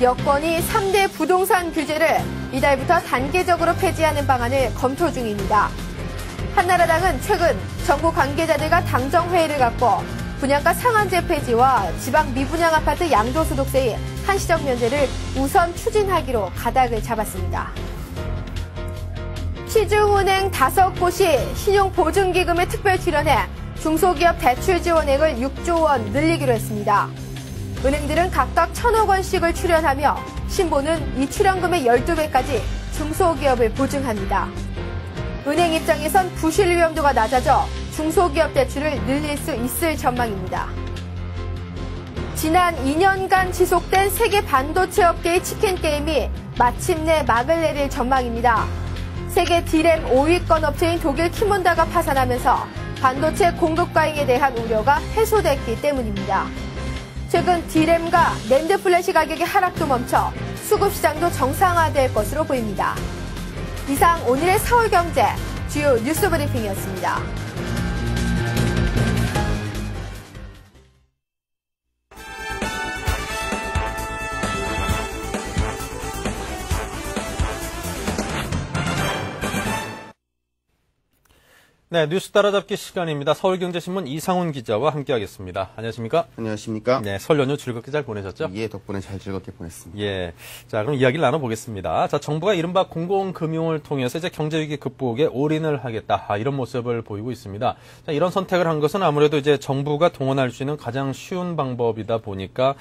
여권이 3대 부동산 규제를 이달부터 단계적으로 폐지하는 방안을 검토 중입니다. 한나라당은 최근 정부 관계자들과 당정회의를 갖고 분양가 상한제 폐지와 지방 미분양 아파트 양도소득세의 한시적 면제를 우선 추진하기로 가닥을 잡았습니다. 시중은행 5곳이 신용보증기금에 특별 출연해 중소기업 대출 지원액을 6조 원 늘리기로 했습니다. 은행들은 각각 1,000억 원씩을 출연하며 신보는 이 출연금의 12배까지 중소기업을 보증합니다. 은행 입장에선 부실 위험도가 낮아져 중소기업 대출을 늘릴 수 있을 전망입니다. 지난 2년간 지속된 세계 반도체 업계의 치킨 게임이 마침내 막을 내릴 전망입니다. 세계 D램 5위권 업체인 독일 키몬다가 파산하면서 반도체 공급 과잉에 대한 우려가 해소됐기 때문입니다. 최근 D램과 낸드 플래시 가격의 하락도 멈춰 수급 시장도 정상화될 것으로 보입니다. 이상 오늘의 서울경제 주요 뉴스 브리핑이었습니다. 네, 뉴스 따라잡기 시간입니다. 서울경제신문 이상훈 기자와 함께하겠습니다. 안녕하십니까? 안녕하십니까? 네, 설 연휴 즐겁게 잘 보내셨죠? 예, 덕분에 잘 즐겁게 보냈습니다. 예. 자, 그럼 이야기를 나눠보겠습니다. 자, 정부가 이른바 공공금융을 통해서 이제 경제위기 극복에 올인을 하겠다. 이런 모습을 보이고 있습니다. 자, 이런 선택을 한 것은 아무래도 이제 정부가 동원할 수 있는 가장 쉬운 방법이다 보니까,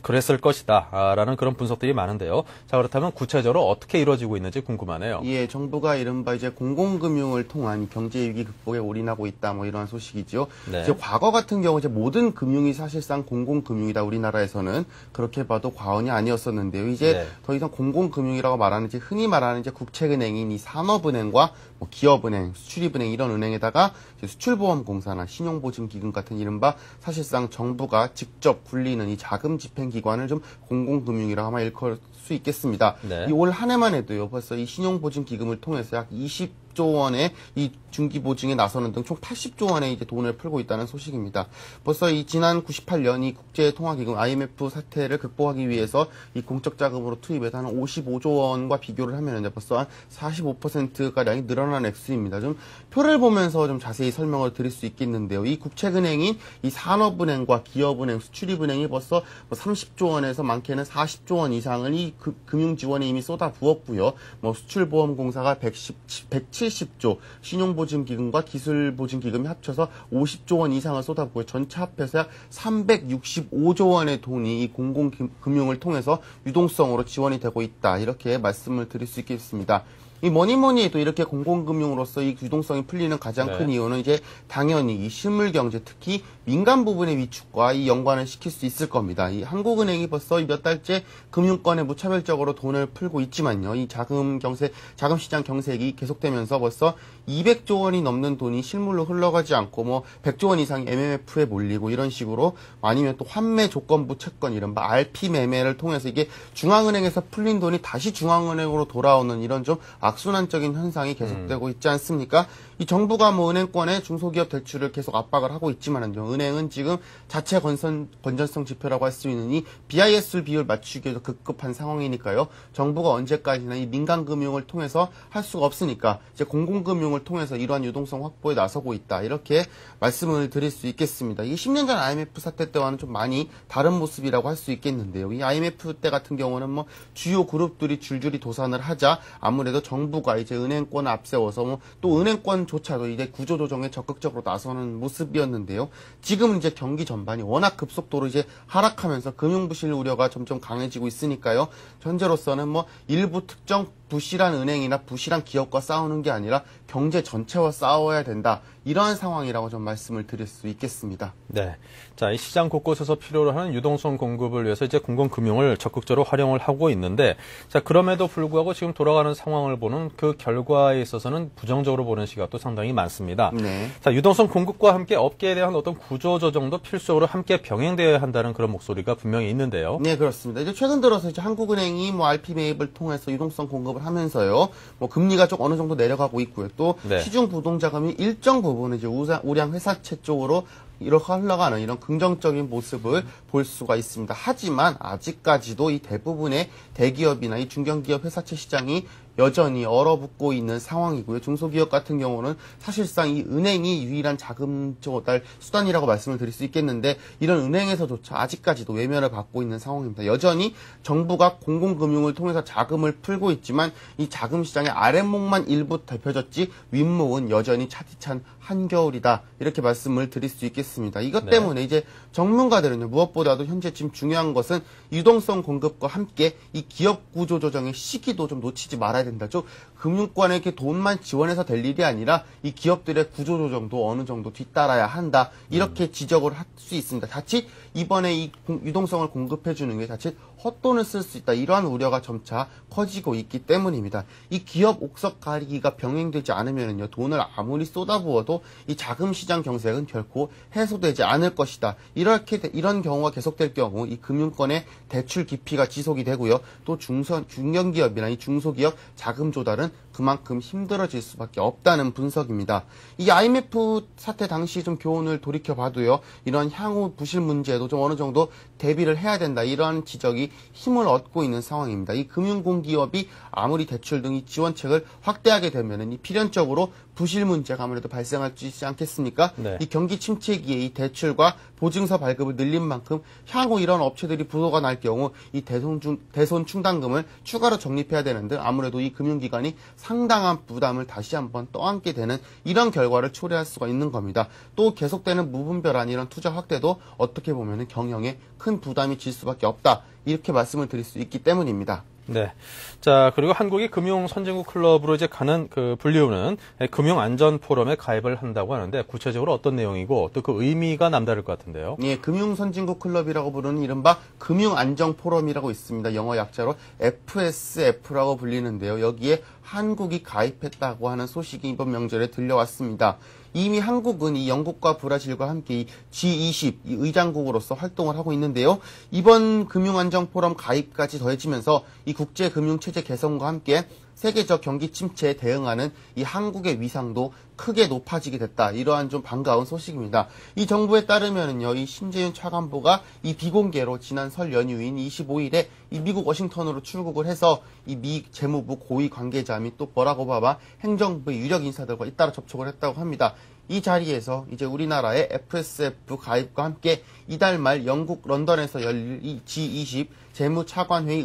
그랬을 것이다. 라는 그런 분석들이 많은데요. 자, 그렇다면 구체적으로 어떻게 이루어지고 있는지 궁금하네요. 예, 정부가 이른바 이제 공공금융을 통한 경제 위기 극복에 올인하고 있다, 뭐 이러한 소식이죠. 네. 이제 과거 같은 경우 이제 모든 금융이 사실상 공공금융이다, 우리나라에서는 그렇게 봐도 과언이 아니었었는데요. 이제 네. 더 이상 공공금융이라고 말하는 이제 흔히 말하는 이제 국책은행인 이 산업은행과 뭐 기업은행, 수출입은행 이런 은행에다가 이제 수출보험공사나 신용보증기금 같은 이른바 사실상 정부가 직접 굴리는 이 자금 집행기관을 좀 공공금융이라고 아마 일컬 수 있겠습니다. 네. 이 올 한 해만 해도요, 벌써 이 신용보증기금을 통해서 약 20조 원의 이 중기보증에 나서는 등 총 80조 원의 이제 돈을 풀고 있다는 소식입니다. 벌써 이 지난 98년 이 국제통화기금 IMF 사태를 극복하기 위해서 이 공적 자금으로 투입해서 한 55조 원과 비교를 하면 이제 벌써 한 45%가량이 늘어난 액수입니다. 좀 표를 보면서 좀 자세히 설명을 드릴 수 있겠는데요. 이 국책은행인 이 산업은행과 기업은행, 수출입은행이 벌써 30조 원에서 많게는 40조 원 이상을 이 금융지원에 이미 쏟아부었고요. 뭐 수출보험공사가 170조, 신용보증기금과 기술보증기금이 합쳐서 50조 원 이상을 쏟아부고 전체 합해서 약 365조 원의 돈이 이 공공금융을 통해서 유동성으로 지원이 되고 있다. 이렇게 말씀을 드릴 수 있겠습니다. 이 뭐니 해도 이렇게 공공금융으로서 이 유동성이 풀리는 가장 큰 이유는 이제 당연히 이 실물경제, 특히 민간 부분의 위축과 이 연관을 시킬 수 있을 겁니다. 이 한국은행이 벌써 몇 달째 금융권에 무차별적으로 돈을 풀고 있지만요. 이 자금시장 경색이 계속되면서 벌써 200조 원이 넘는 돈이 실물로 흘러가지 않고 뭐 100조 원 이상이 MMF에 몰리고 이런 식으로, 아니면 또 환매 조건부 채권 이른바 RP 매매를 통해서 이게 중앙은행에서 풀린 돈이 다시 중앙은행으로 돌아오는 이런 좀 악순환적인 현상이 계속되고 있지 않습니까? 이 정부가 뭐 은행권의 중소기업 대출을 계속 압박을 하고 있지만은요, 은행은 지금 자체 건전성 지표라고 할 수 있는 이 BIS 비율 맞추기에도 급급한 상황이니까요. 정부가 언제까지나 이 민간 금융을 통해서 할 수가 없으니까 이제 공공금융을 통해서 이러한 유동성 확보에 나서고 있다. 이렇게 말씀을 드릴 수 있겠습니다. 이 10년 전 IMF 사태 때와는 좀 많이 다른 모습이라고 할 수 있겠는데요. 이 IMF 때 같은 경우는 뭐 주요 그룹들이 줄줄이 도산을 하자 아무래도 정부가 이제 은행권을 앞세워서 뭐 또 은행권조차도 이제 구조조정에 적극적으로 나서는 모습이었는데요. 지금은 이제 경기 전반이 워낙 급속도로 이제 하락하면서 금융부실 우려가 점점 강해지고 있으니까요. 현재로서는 뭐 일부 특정 부실한 은행이나 부실한 기업과 싸우는 게 아니라 경제 전체와 싸워야 된다. 이러한 상황이라고 좀 말씀을 드릴 수 있겠습니다. 네. 자, 이 시장 곳곳에서 필요로 하는 유동성 공급을 위해서 이제 공공금융을 적극적으로 활용을 하고 있는데, 자, 그럼에도 불구하고 지금 돌아가는 상황을 보는 그 결과에 있어서는 부정적으로 보는 시각도 상당히 많습니다. 네. 자, 유동성 공급과 함께 업계에 대한 어떤 구조 조정도 필수적으로 함께 병행되어야 한다는 그런 목소리가 분명히 있는데요. 네, 그렇습니다. 이제 최근 들어서 이제 한국은행이 뭐 RP 매입을 통해서 유동성 공급을 하면서요, 뭐 금리가 좀 어느 정도 내려가고 있고요. 또 네. 시중 부동자금이 일정 부분 이제 우량 회사채 쪽으로 이렇게 흘러가는 이런 긍정적인 모습을 볼 수가 있습니다. 하지만 아직까지도 이 대부분의 대기업이나 이 중견기업 회사채 시장이 여전히 얼어붙고 있는 상황이고요. 중소기업 같은 경우는 사실상 이 은행이 유일한 자금 조달 수단이라고 말씀을 드릴 수 있겠는데, 이런 은행에서조차 아직까지도 외면을 받고 있는 상황입니다. 여전히 정부가 공공금융을 통해서 자금을 풀고 있지만 이 자금 시장의 아랫목만 일부 덮여졌지 윗목은 여전히 차디찬 한겨울이다. 이렇게 말씀을 드릴 수 있겠습니다. 이것 때문에 이제 전문가들은요, 무엇보다도 현재 지금 중요한 것은 유동성 공급과 함께 이 기업 구조 조정의 시기도 좀 놓치지 말아야 된다. 좀 금융권에게 돈만 지원해서 될 일이 아니라 이 기업들의 구조 조정도 어느 정도 뒤따라야 한다. 이렇게 지적을 할 수 있습니다. 자칫 이번에 이 유동성을 공급해 주는 게 자칫 헛돈을 쓸 수 있다. 이러한 우려가 점차 커지고 있기 때문입니다. 이 기업 옥석 가리기가 병행되지 않으면요, 돈을 아무리 쏟아부어도 이 자금 시장 경색은 결코 해소되지 않을 것이다. 이런 경우가 계속될 경우 이 금융권의 대출 기피가 지속이 되고요. 또 중견기업이나 이 중소기업 자금 조달은 그만큼 힘들어질 수밖에 없다는 분석입니다. 이 IMF 사태 당시 좀 교훈을 돌이켜봐도요, 이런 향후 부실 문제도 좀 어느 정도 대비를 해야 된다. 이러한 지적이 힘을 얻고 있는 상황입니다. 이 금융공기업이 아무리 대출 등의 지원책을 확대하게 되면은 이 필연적으로 부실 문제가 아무래도 발생할 수 있지 않겠습니까? 네. 이 경기 침체기에 이 대출과 보증서 발급을 늘린 만큼 향후 이런 업체들이 부도가 날 경우 이 대손 충당금을 추가로 적립해야 되는데, 아무래도 이 금융기관이 상당한 부담을 다시 한번 떠안게 되는 이런 결과를 초래할 수가 있는 겁니다. 또 계속되는 무분별한 이런 투자 확대도 어떻게 보면은 경영에 큰 부담이 질 수밖에 없다. 이렇게 말씀을 드릴 수 있기 때문입니다. 네. 자, 그리고 한국이 금융 선진국 클럽으로 이제 가는 그 불리우는 금융 안전 포럼에 가입을 한다고 하는데, 구체적으로 어떤 내용이고 또 그 의미가 남다를 것 같은데요. 예, 금융 선진국 클럽이라고 부르는 이른바 금융 안정 포럼이라고 있습니다. 영어 약자로 FSF라고 불리는데요. 여기에 한국이 가입했다고 하는 소식이 이번 명절에 들려왔습니다. 이미 한국은 이 영국과 브라질과 함께 이 G20 이 의장국으로서 활동을 하고 있는데요. 이번 금융안정포럼 가입까지 더해지면서 이 국제금융체제 개선과 함께 세계적 경기 침체에 대응하는 이 한국의 위상도 크게 높아지게 됐다. 이러한 좀 반가운 소식입니다. 이 정부에 따르면은요, 이 신재윤 차관보가 이 비공개로 지난 설 연휴인 25일에 이 미국 워싱턴으로 출국을 해서 이 미 재무부 고위 관계자 및 또 버락 오바마 행정부의 유력 인사들과 잇따라 접촉을 했다고 합니다. 이 자리에서 이제 우리나라의 FSF 가입과 함께 이달 말 영국 런던에서 열릴 이 G20 재무차관회의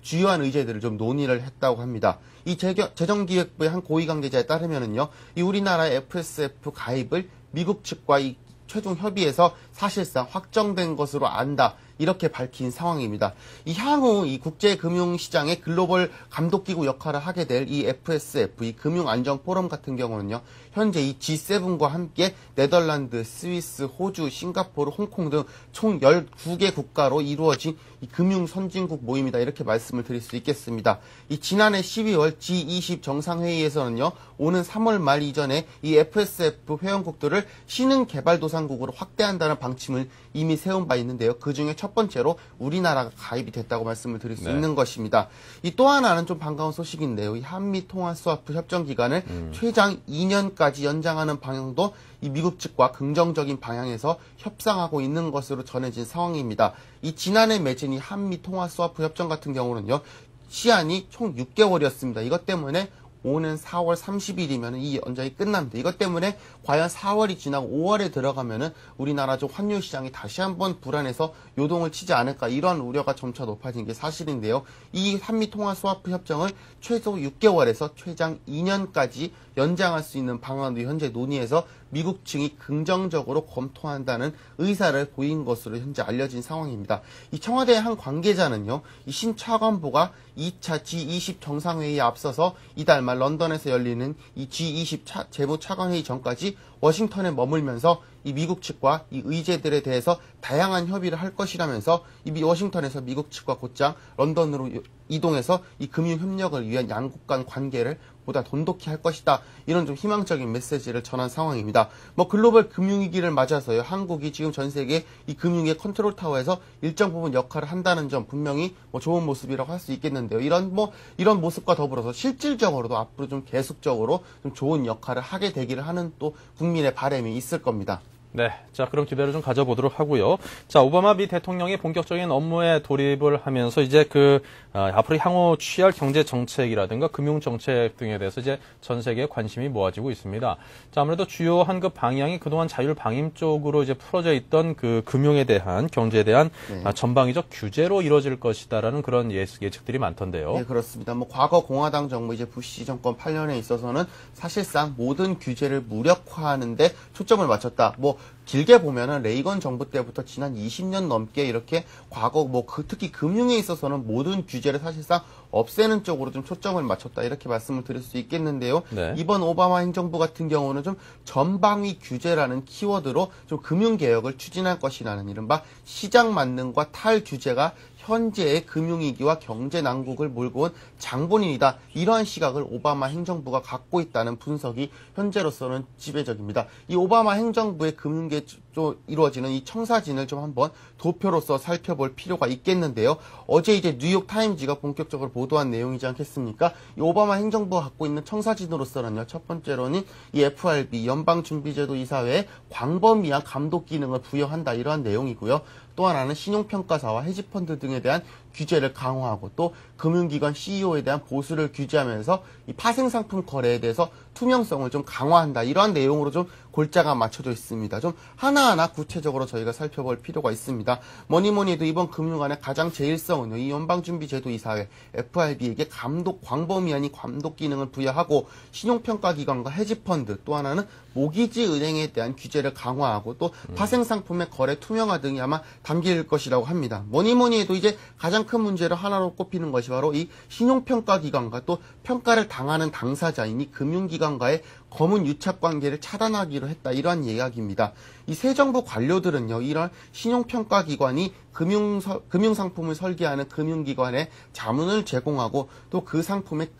주요한 의제들을 좀 논의를 했다고 합니다. 이 재정기획부의 한 고위 관계자에 따르면은요, 이 우리나라의 FSF 가입을 미국 측과 이 최종 협의에서 사실상 확정된 것으로 안다. 이렇게 밝힌 상황입니다. 이 향후 이 국제금융시장의 글로벌 감독기구 역할을 하게 될 이 FSF, 이 금융안정포럼 같은 경우는요, 현재 이 G7과 함께 네덜란드, 스위스, 호주, 싱가포르, 홍콩 등 총 19개 국가로 이루어진 이 금융선진국 모임이다. 이렇게 말씀을 드릴 수 있겠습니다. 이 지난해 12월 G20 정상회의에서는요, 오는 3월 말 이전에 이 FSF 회원국들을 신흥개발도상국으로 확대한다는 방침을 이미 세운 바 있는데요. 그중에 첫 첫 번째로 우리나라가 가입이 됐다고 말씀을 드릴 수 있는 것입니다. 이 또 하나는 좀 반가운 소식인데요. 이 한미 통화 스와프 협정 기간을 최장 2년까지 연장하는 방향도 이 미국 측과 긍정적인 방향에서 협상하고 있는 것으로 전해진 상황입니다. 이 지난해 맺은 이 한미 통화 스와프 협정 같은 경우는요. 시한이 총 6개월이었습니다. 이것 때문에 오는 4월 30일이면 이 연장이 끝납니다. 이것 때문에 과연 4월이 지나고 5월에 들어가면은 우리나라 좀 환율 시장이 다시 한번 불안해서 요동을 치지 않을까 이런 우려가 점차 높아진 게 사실인데요. 이 한미 통화 스와프 협정을 최소 6개월에서 최장 2년까지 연장할 수 있는 방안도 현재 논의해서 미국 측이 긍정적으로 검토한다는 의사를 보인 것으로 현재 알려진 상황입니다. 이 청와대의 한 관계자는요, 이 신 차관보가 2차 G20 정상회의에 앞서서 이달 말 런던에서 열리는 이 G20 재무차관회의 전까지 워싱턴에 머물면서 이 미국 측과 이 의제들에 대해서 다양한 협의를 할 것이라면서 이 워싱턴에서 미국 측과 곧장 런던으로 이동해서 이 금융협력을 위한 양국 간 관계를 보다 돈독히 할 것이다. 이런 좀 희망적인 메시지를 전한 상황입니다. 뭐 글로벌 금융위기를 맞아서요. 한국이 지금 전 세계 이 금융의 컨트롤 타워에서 일정 부분 역할을 한다는 점 분명히 뭐 좋은 모습이라고 할 수 있겠는데요. 이런 모습과 더불어서 실질적으로도 앞으로 좀 계속적으로 좀 좋은 역할을 하게 되기를 하는 또 국민의 바람이 있을 겁니다. 네. 자, 그럼 기대를 좀 가져보도록 하고요. 자, 오바마 미 대통령이 본격적인 업무에 돌입을 하면서 이제 앞으로 향후 취할 경제 정책이라든가 금융 정책 등에 대해서 이제 전 세계에 관심이 모아지고 있습니다. 자, 아무래도 주요한 그 방향이 그동안 자율 방임 쪽으로 이제 풀어져 있던 그 금융에 대한 경제에 대한 전방위적 규제로 이루어질 것이다라는 그런 예측들이 많던데요. 네, 그렇습니다. 뭐 과거 공화당 정부 이제 부시 정권 8년에 있어서는 사실상 모든 규제를 무력화하는데 초점을 맞췄다. 뭐 길게 보면은 레이건 정부 때부터 지난 20년 넘게 이렇게 과거 특히 금융에 있어서는 모든 규제를 사실상 없애는 쪽으로 좀 초점을 맞췄다 이렇게 말씀을 드릴 수 있겠는데요. 네. 이번 오바마 행정부 같은 경우는 좀 전방위 규제라는 키워드로 좀 금융 개혁을 추진할 것이라는 이른바 시장 만능과 탈규제가 현재의 금융위기와 경제 난국을 몰고 온 장본인이다. 이러한 시각을 오바마 행정부가 갖고 있다는 분석이 현재로서는 지배적입니다. 이 오바마 행정부의 금융계에 이루어지는 이 청사진을 좀 한번 도표로서 살펴볼 필요가 있겠는데요. 어제 이제 뉴욕타임즈가 본격적으로 보도한 내용이지 않겠습니까? 이 오바마 행정부가 갖고 있는 청사진으로서는요. 첫 번째로는 이 FRB 연방준비제도 이사회에 광범위한 감독 기능을 부여한다. 이러한 내용이고요. 또 하나는 신용평가사와 헤지펀드 등에 대한 규제를 강화하고 또 금융기관 CEO에 대한 보수를 규제하면서 이 파생상품 거래에 대해서 투명성을 좀 강화한다. 이러한 내용으로 좀 골자가 맞춰져 있습니다. 좀 하나하나 구체적으로 저희가 살펴볼 필요가 있습니다. 뭐니뭐니 해도 이번 금융안의 가장 제일성은요. 이 연방준비제도이사회 FRB에게 광범위한 이 감독 기능을 부여하고 신용평가기관과 헤지펀드 또 하나는 모기지 은행에 대한 규제를 강화하고 또 파생상품의 거래 투명화 등이 아마 담길 것이라고 합니다. 뭐니뭐니 해도 이제 가장 큰 문제로 하나로 꼽히는 것이 바로 이 신용평가기관과 또 평가를 당하는 당사자인 이 금융기관과의 검은 유착 관계를 차단하기로 했다. 이러한 이야기입니다. 이 새 정부 관료들은요. 이런 신용평가기관이 금융상품을 설계하는 금융기관에 자문을 제공하고 또 그 상품의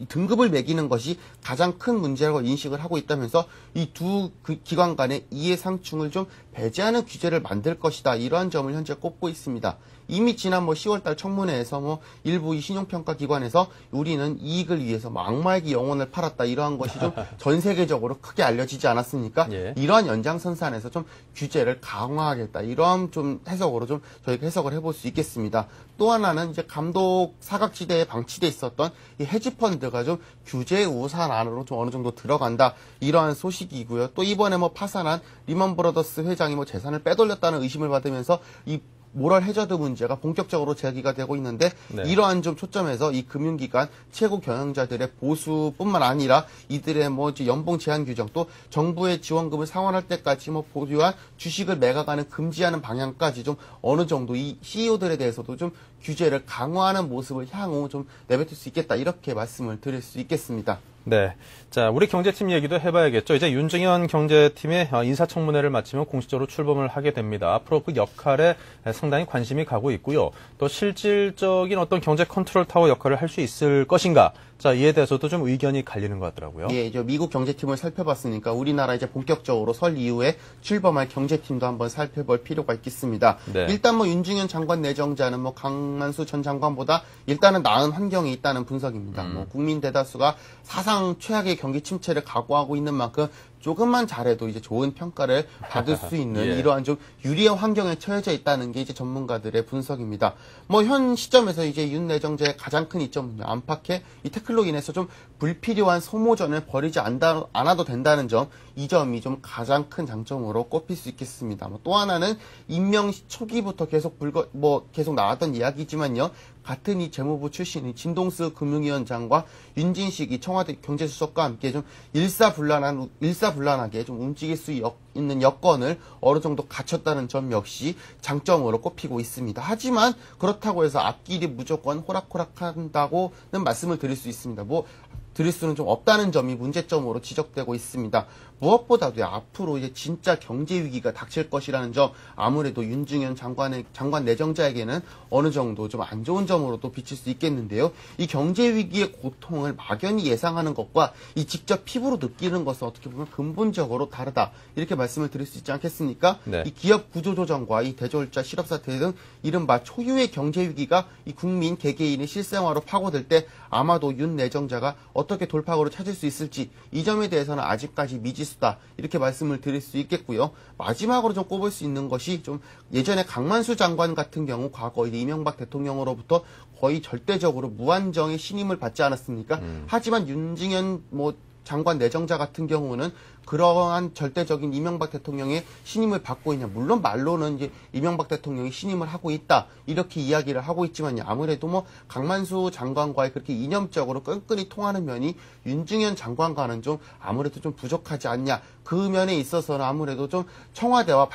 등급을 매기는 것이 가장 큰 문제라고 인식을 하고 있다면서 이 두 기관 간의 이해상충을 좀 배제하는 규제를 만들 것이다. 이러한 점을 현재 꼽고 있습니다. 이미 지난 10월달 청문회에서 일부 이 신용평가기관에서 우리는 이익을 위해서 악마에게 영혼을 팔았다. 이러한 것이 좀 전 세계적으로 크게 알려지지 않았습니까? 예. 이러한 연장선상에서 좀 규제를 강화하겠다. 이러한 좀 해석으로 좀 저희가 해석을 해볼 수 있겠습니다. 또 하나는 이제 감독 사각지대에 방치돼 있었던 이 헤지펀드가 좀 규제 우산 안으로 좀 어느 정도 들어간다. 이러한 소식이고요. 또 이번에 파산한 리먼 브러더스 회장이 재산을 빼돌렸다는 의심을 받으면서 이 모럴 해저드 문제가 본격적으로 제기가 되고 있는데 네. 이러한 좀 초점에서 이 금융기관 최고 경영자들의 보수뿐만 아니라 이들의 연봉 제한 규정 또 정부의 지원금을 상환할 때까지 보유한 주식을 매각하는 금지하는 방향까지 좀 어느 정도 이 CEO들에 대해서도 좀 규제를 강화하는 모습을 향후 좀 내뱉을 수 있겠다 이렇게 말씀을 드릴 수 있겠습니다. 네. 자, 우리 경제팀 얘기도 해봐야겠죠. 이제 윤증현 경제팀의 인사청문회를 마치면 공식적으로 출범을 하게 됩니다. 앞으로 그 역할에 상당히 관심이 가고 있고요. 또 실질적인 어떤 경제 컨트롤 타워 역할을 할 수 있을 것인가. 자, 이에 대해서도 좀 의견이 갈리는 것 같더라고요. 예, 이제 미국 경제팀을 살펴봤으니까 우리나라 이제 본격적으로 설 이후에 출범할 경제팀도 한번 살펴볼 필요가 있겠습니다. 네. 일단 뭐 윤중현 장관 내정자는 뭐 강만수 전 장관보다 일단은 나은 환경에 있다는 분석입니다. 뭐 국민 대다수가 사상 최악의 경기 침체를 각오하고 있는 만큼 조금만 잘해도 이제 좋은 평가를 받을 수 있는 예. 이러한 좀 유리한 환경에 처해져 있다는 게 이제 전문가들의 분석입니다. 뭐 현 시점에서 이제 윤 내정자의 가장 큰 이점은 안팎의 이 태클로 인해서 좀 불필요한 소모전을 벌이지 않아도 된다는 점, 이 점이 좀 가장 큰 장점으로 꼽힐 수 있겠습니다. 뭐 또 하나는 임명 초기부터 계속 계속 나왔던 이야기지만요. 같은 이 재무부 출신인 진동수 금융위원장과 윤진식 이 청와대 경제수석과 함께 좀 일사불란하게 좀 움직일 수 있는 여건을 어느 정도 갖췄다는 점 역시 장점으로 꼽히고 있습니다. 하지만 그렇다고 해서 앞길이 무조건 호락호락한다고는 말씀을 드릴 수 있습니다. 드릴 수는 좀 없다는 점이 문제점으로 지적되고 있습니다. 무엇보다도 앞으로 이제 진짜 경제 위기가 닥칠 것이라는 점, 아무래도 윤중현 장관 내정자에게는 어느 정도 좀 안 좋은 점으로도 비칠 수 있겠는데요. 이 경제 위기의 고통을 막연히 예상하는 것과 이 직접 피부로 느끼는 것은 어떻게 보면 근본적으로 다르다. 이렇게 말씀을 드릴 수 있지 않겠습니까? 네. 이 기업 구조조정과 이 대졸자 실업사태 등 이른바 초유의 경제 위기가 이 국민 개개인의 실생활로 파고들 때 아마도 윤 내정자가 어떻게 돌파구를 찾을 수 있을지, 이 점에 대해서는 아직까지 미지수다, 이렇게 말씀을 드릴 수 있겠고요. 마지막으로 좀 꼽을 수 있는 것이 좀 예전에 강만수 장관 같은 경우 과거 이명박 대통령으로부터 거의 절대적으로 무한정의 신임을 받지 않았습니까? 하지만 윤중현 장관 내정자 같은 경우는 그러한 절대적인 이명박 대통령의 신임을 받고 있냐. 물론 말로는 이제 이명박 대통령이 신임을 하고 있다, 이렇게 이야기를 하고 있지만요. 아무래도 강만수 장관과의 그렇게 이념적으로 끈끈이 통하는 면이 윤중현 장관과는 좀 아무래도 좀 부족하지 않냐. 그 면에 있어서는 아무래도 좀 청와대와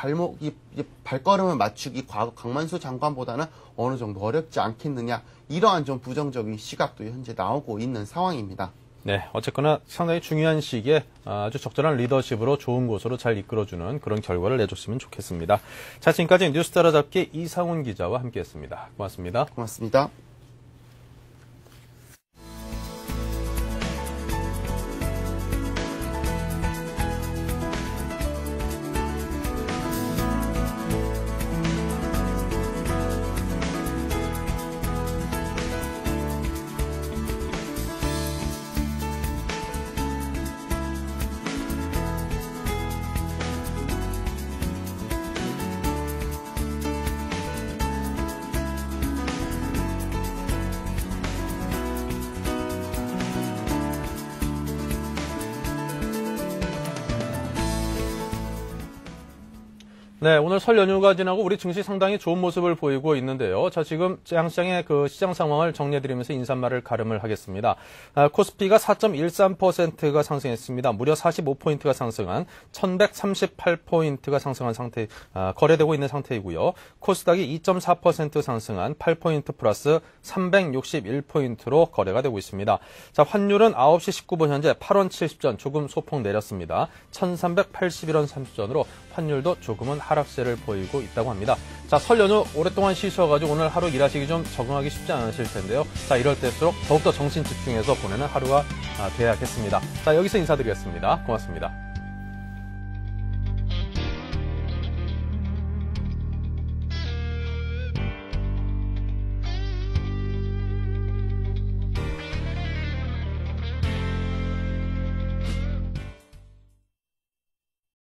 발걸음을 맞추기 과거 강만수 장관보다는 어느 정도 어렵지 않겠느냐. 이러한 좀 부정적인 시각도 현재 나오고 있는 상황입니다. 네, 어쨌거나 상당히 중요한 시기에 아주 적절한 리더십으로 좋은 곳으로 잘 이끌어주는 그런 결과를 내줬으면 좋겠습니다. 자, 지금까지 뉴스 따라잡기 이상훈 기자와 함께했습니다. 고맙습니다. 고맙습니다. 네, 오늘 설 연휴가 지나고 우리 증시 상당히 좋은 모습을 보이고 있는데요. 자, 지금 양시장의 그 시장 상황을 정리해드리면서 인사말을 가름을 하겠습니다. 코스피가 4.13%가 상승했습니다. 무려 45포인트가 상승한 1138포인트가 상승한 상태, 거래되고 있는 상태이고요. 코스닥이 2.4% 상승한 8포인트 플러스 361포인트로 거래가 되고 있습니다. 자, 환율은 9시 19분 현재 8원 70전 조금 소폭 내렸습니다. 1381원 30전으로 환율도 조금은 하락세를 보이고 있다고 합니다. 자, 설 연휴 오랫동안 쉬셔가지고 오늘 하루 일하시기 좀 적응하기 쉽지 않으실 텐데요. 자, 이럴 때일수록 더욱더 정신 집중해서 보내는 하루가 돼야겠습니다. 자, 여기서 인사드리겠습니다. 고맙습니다.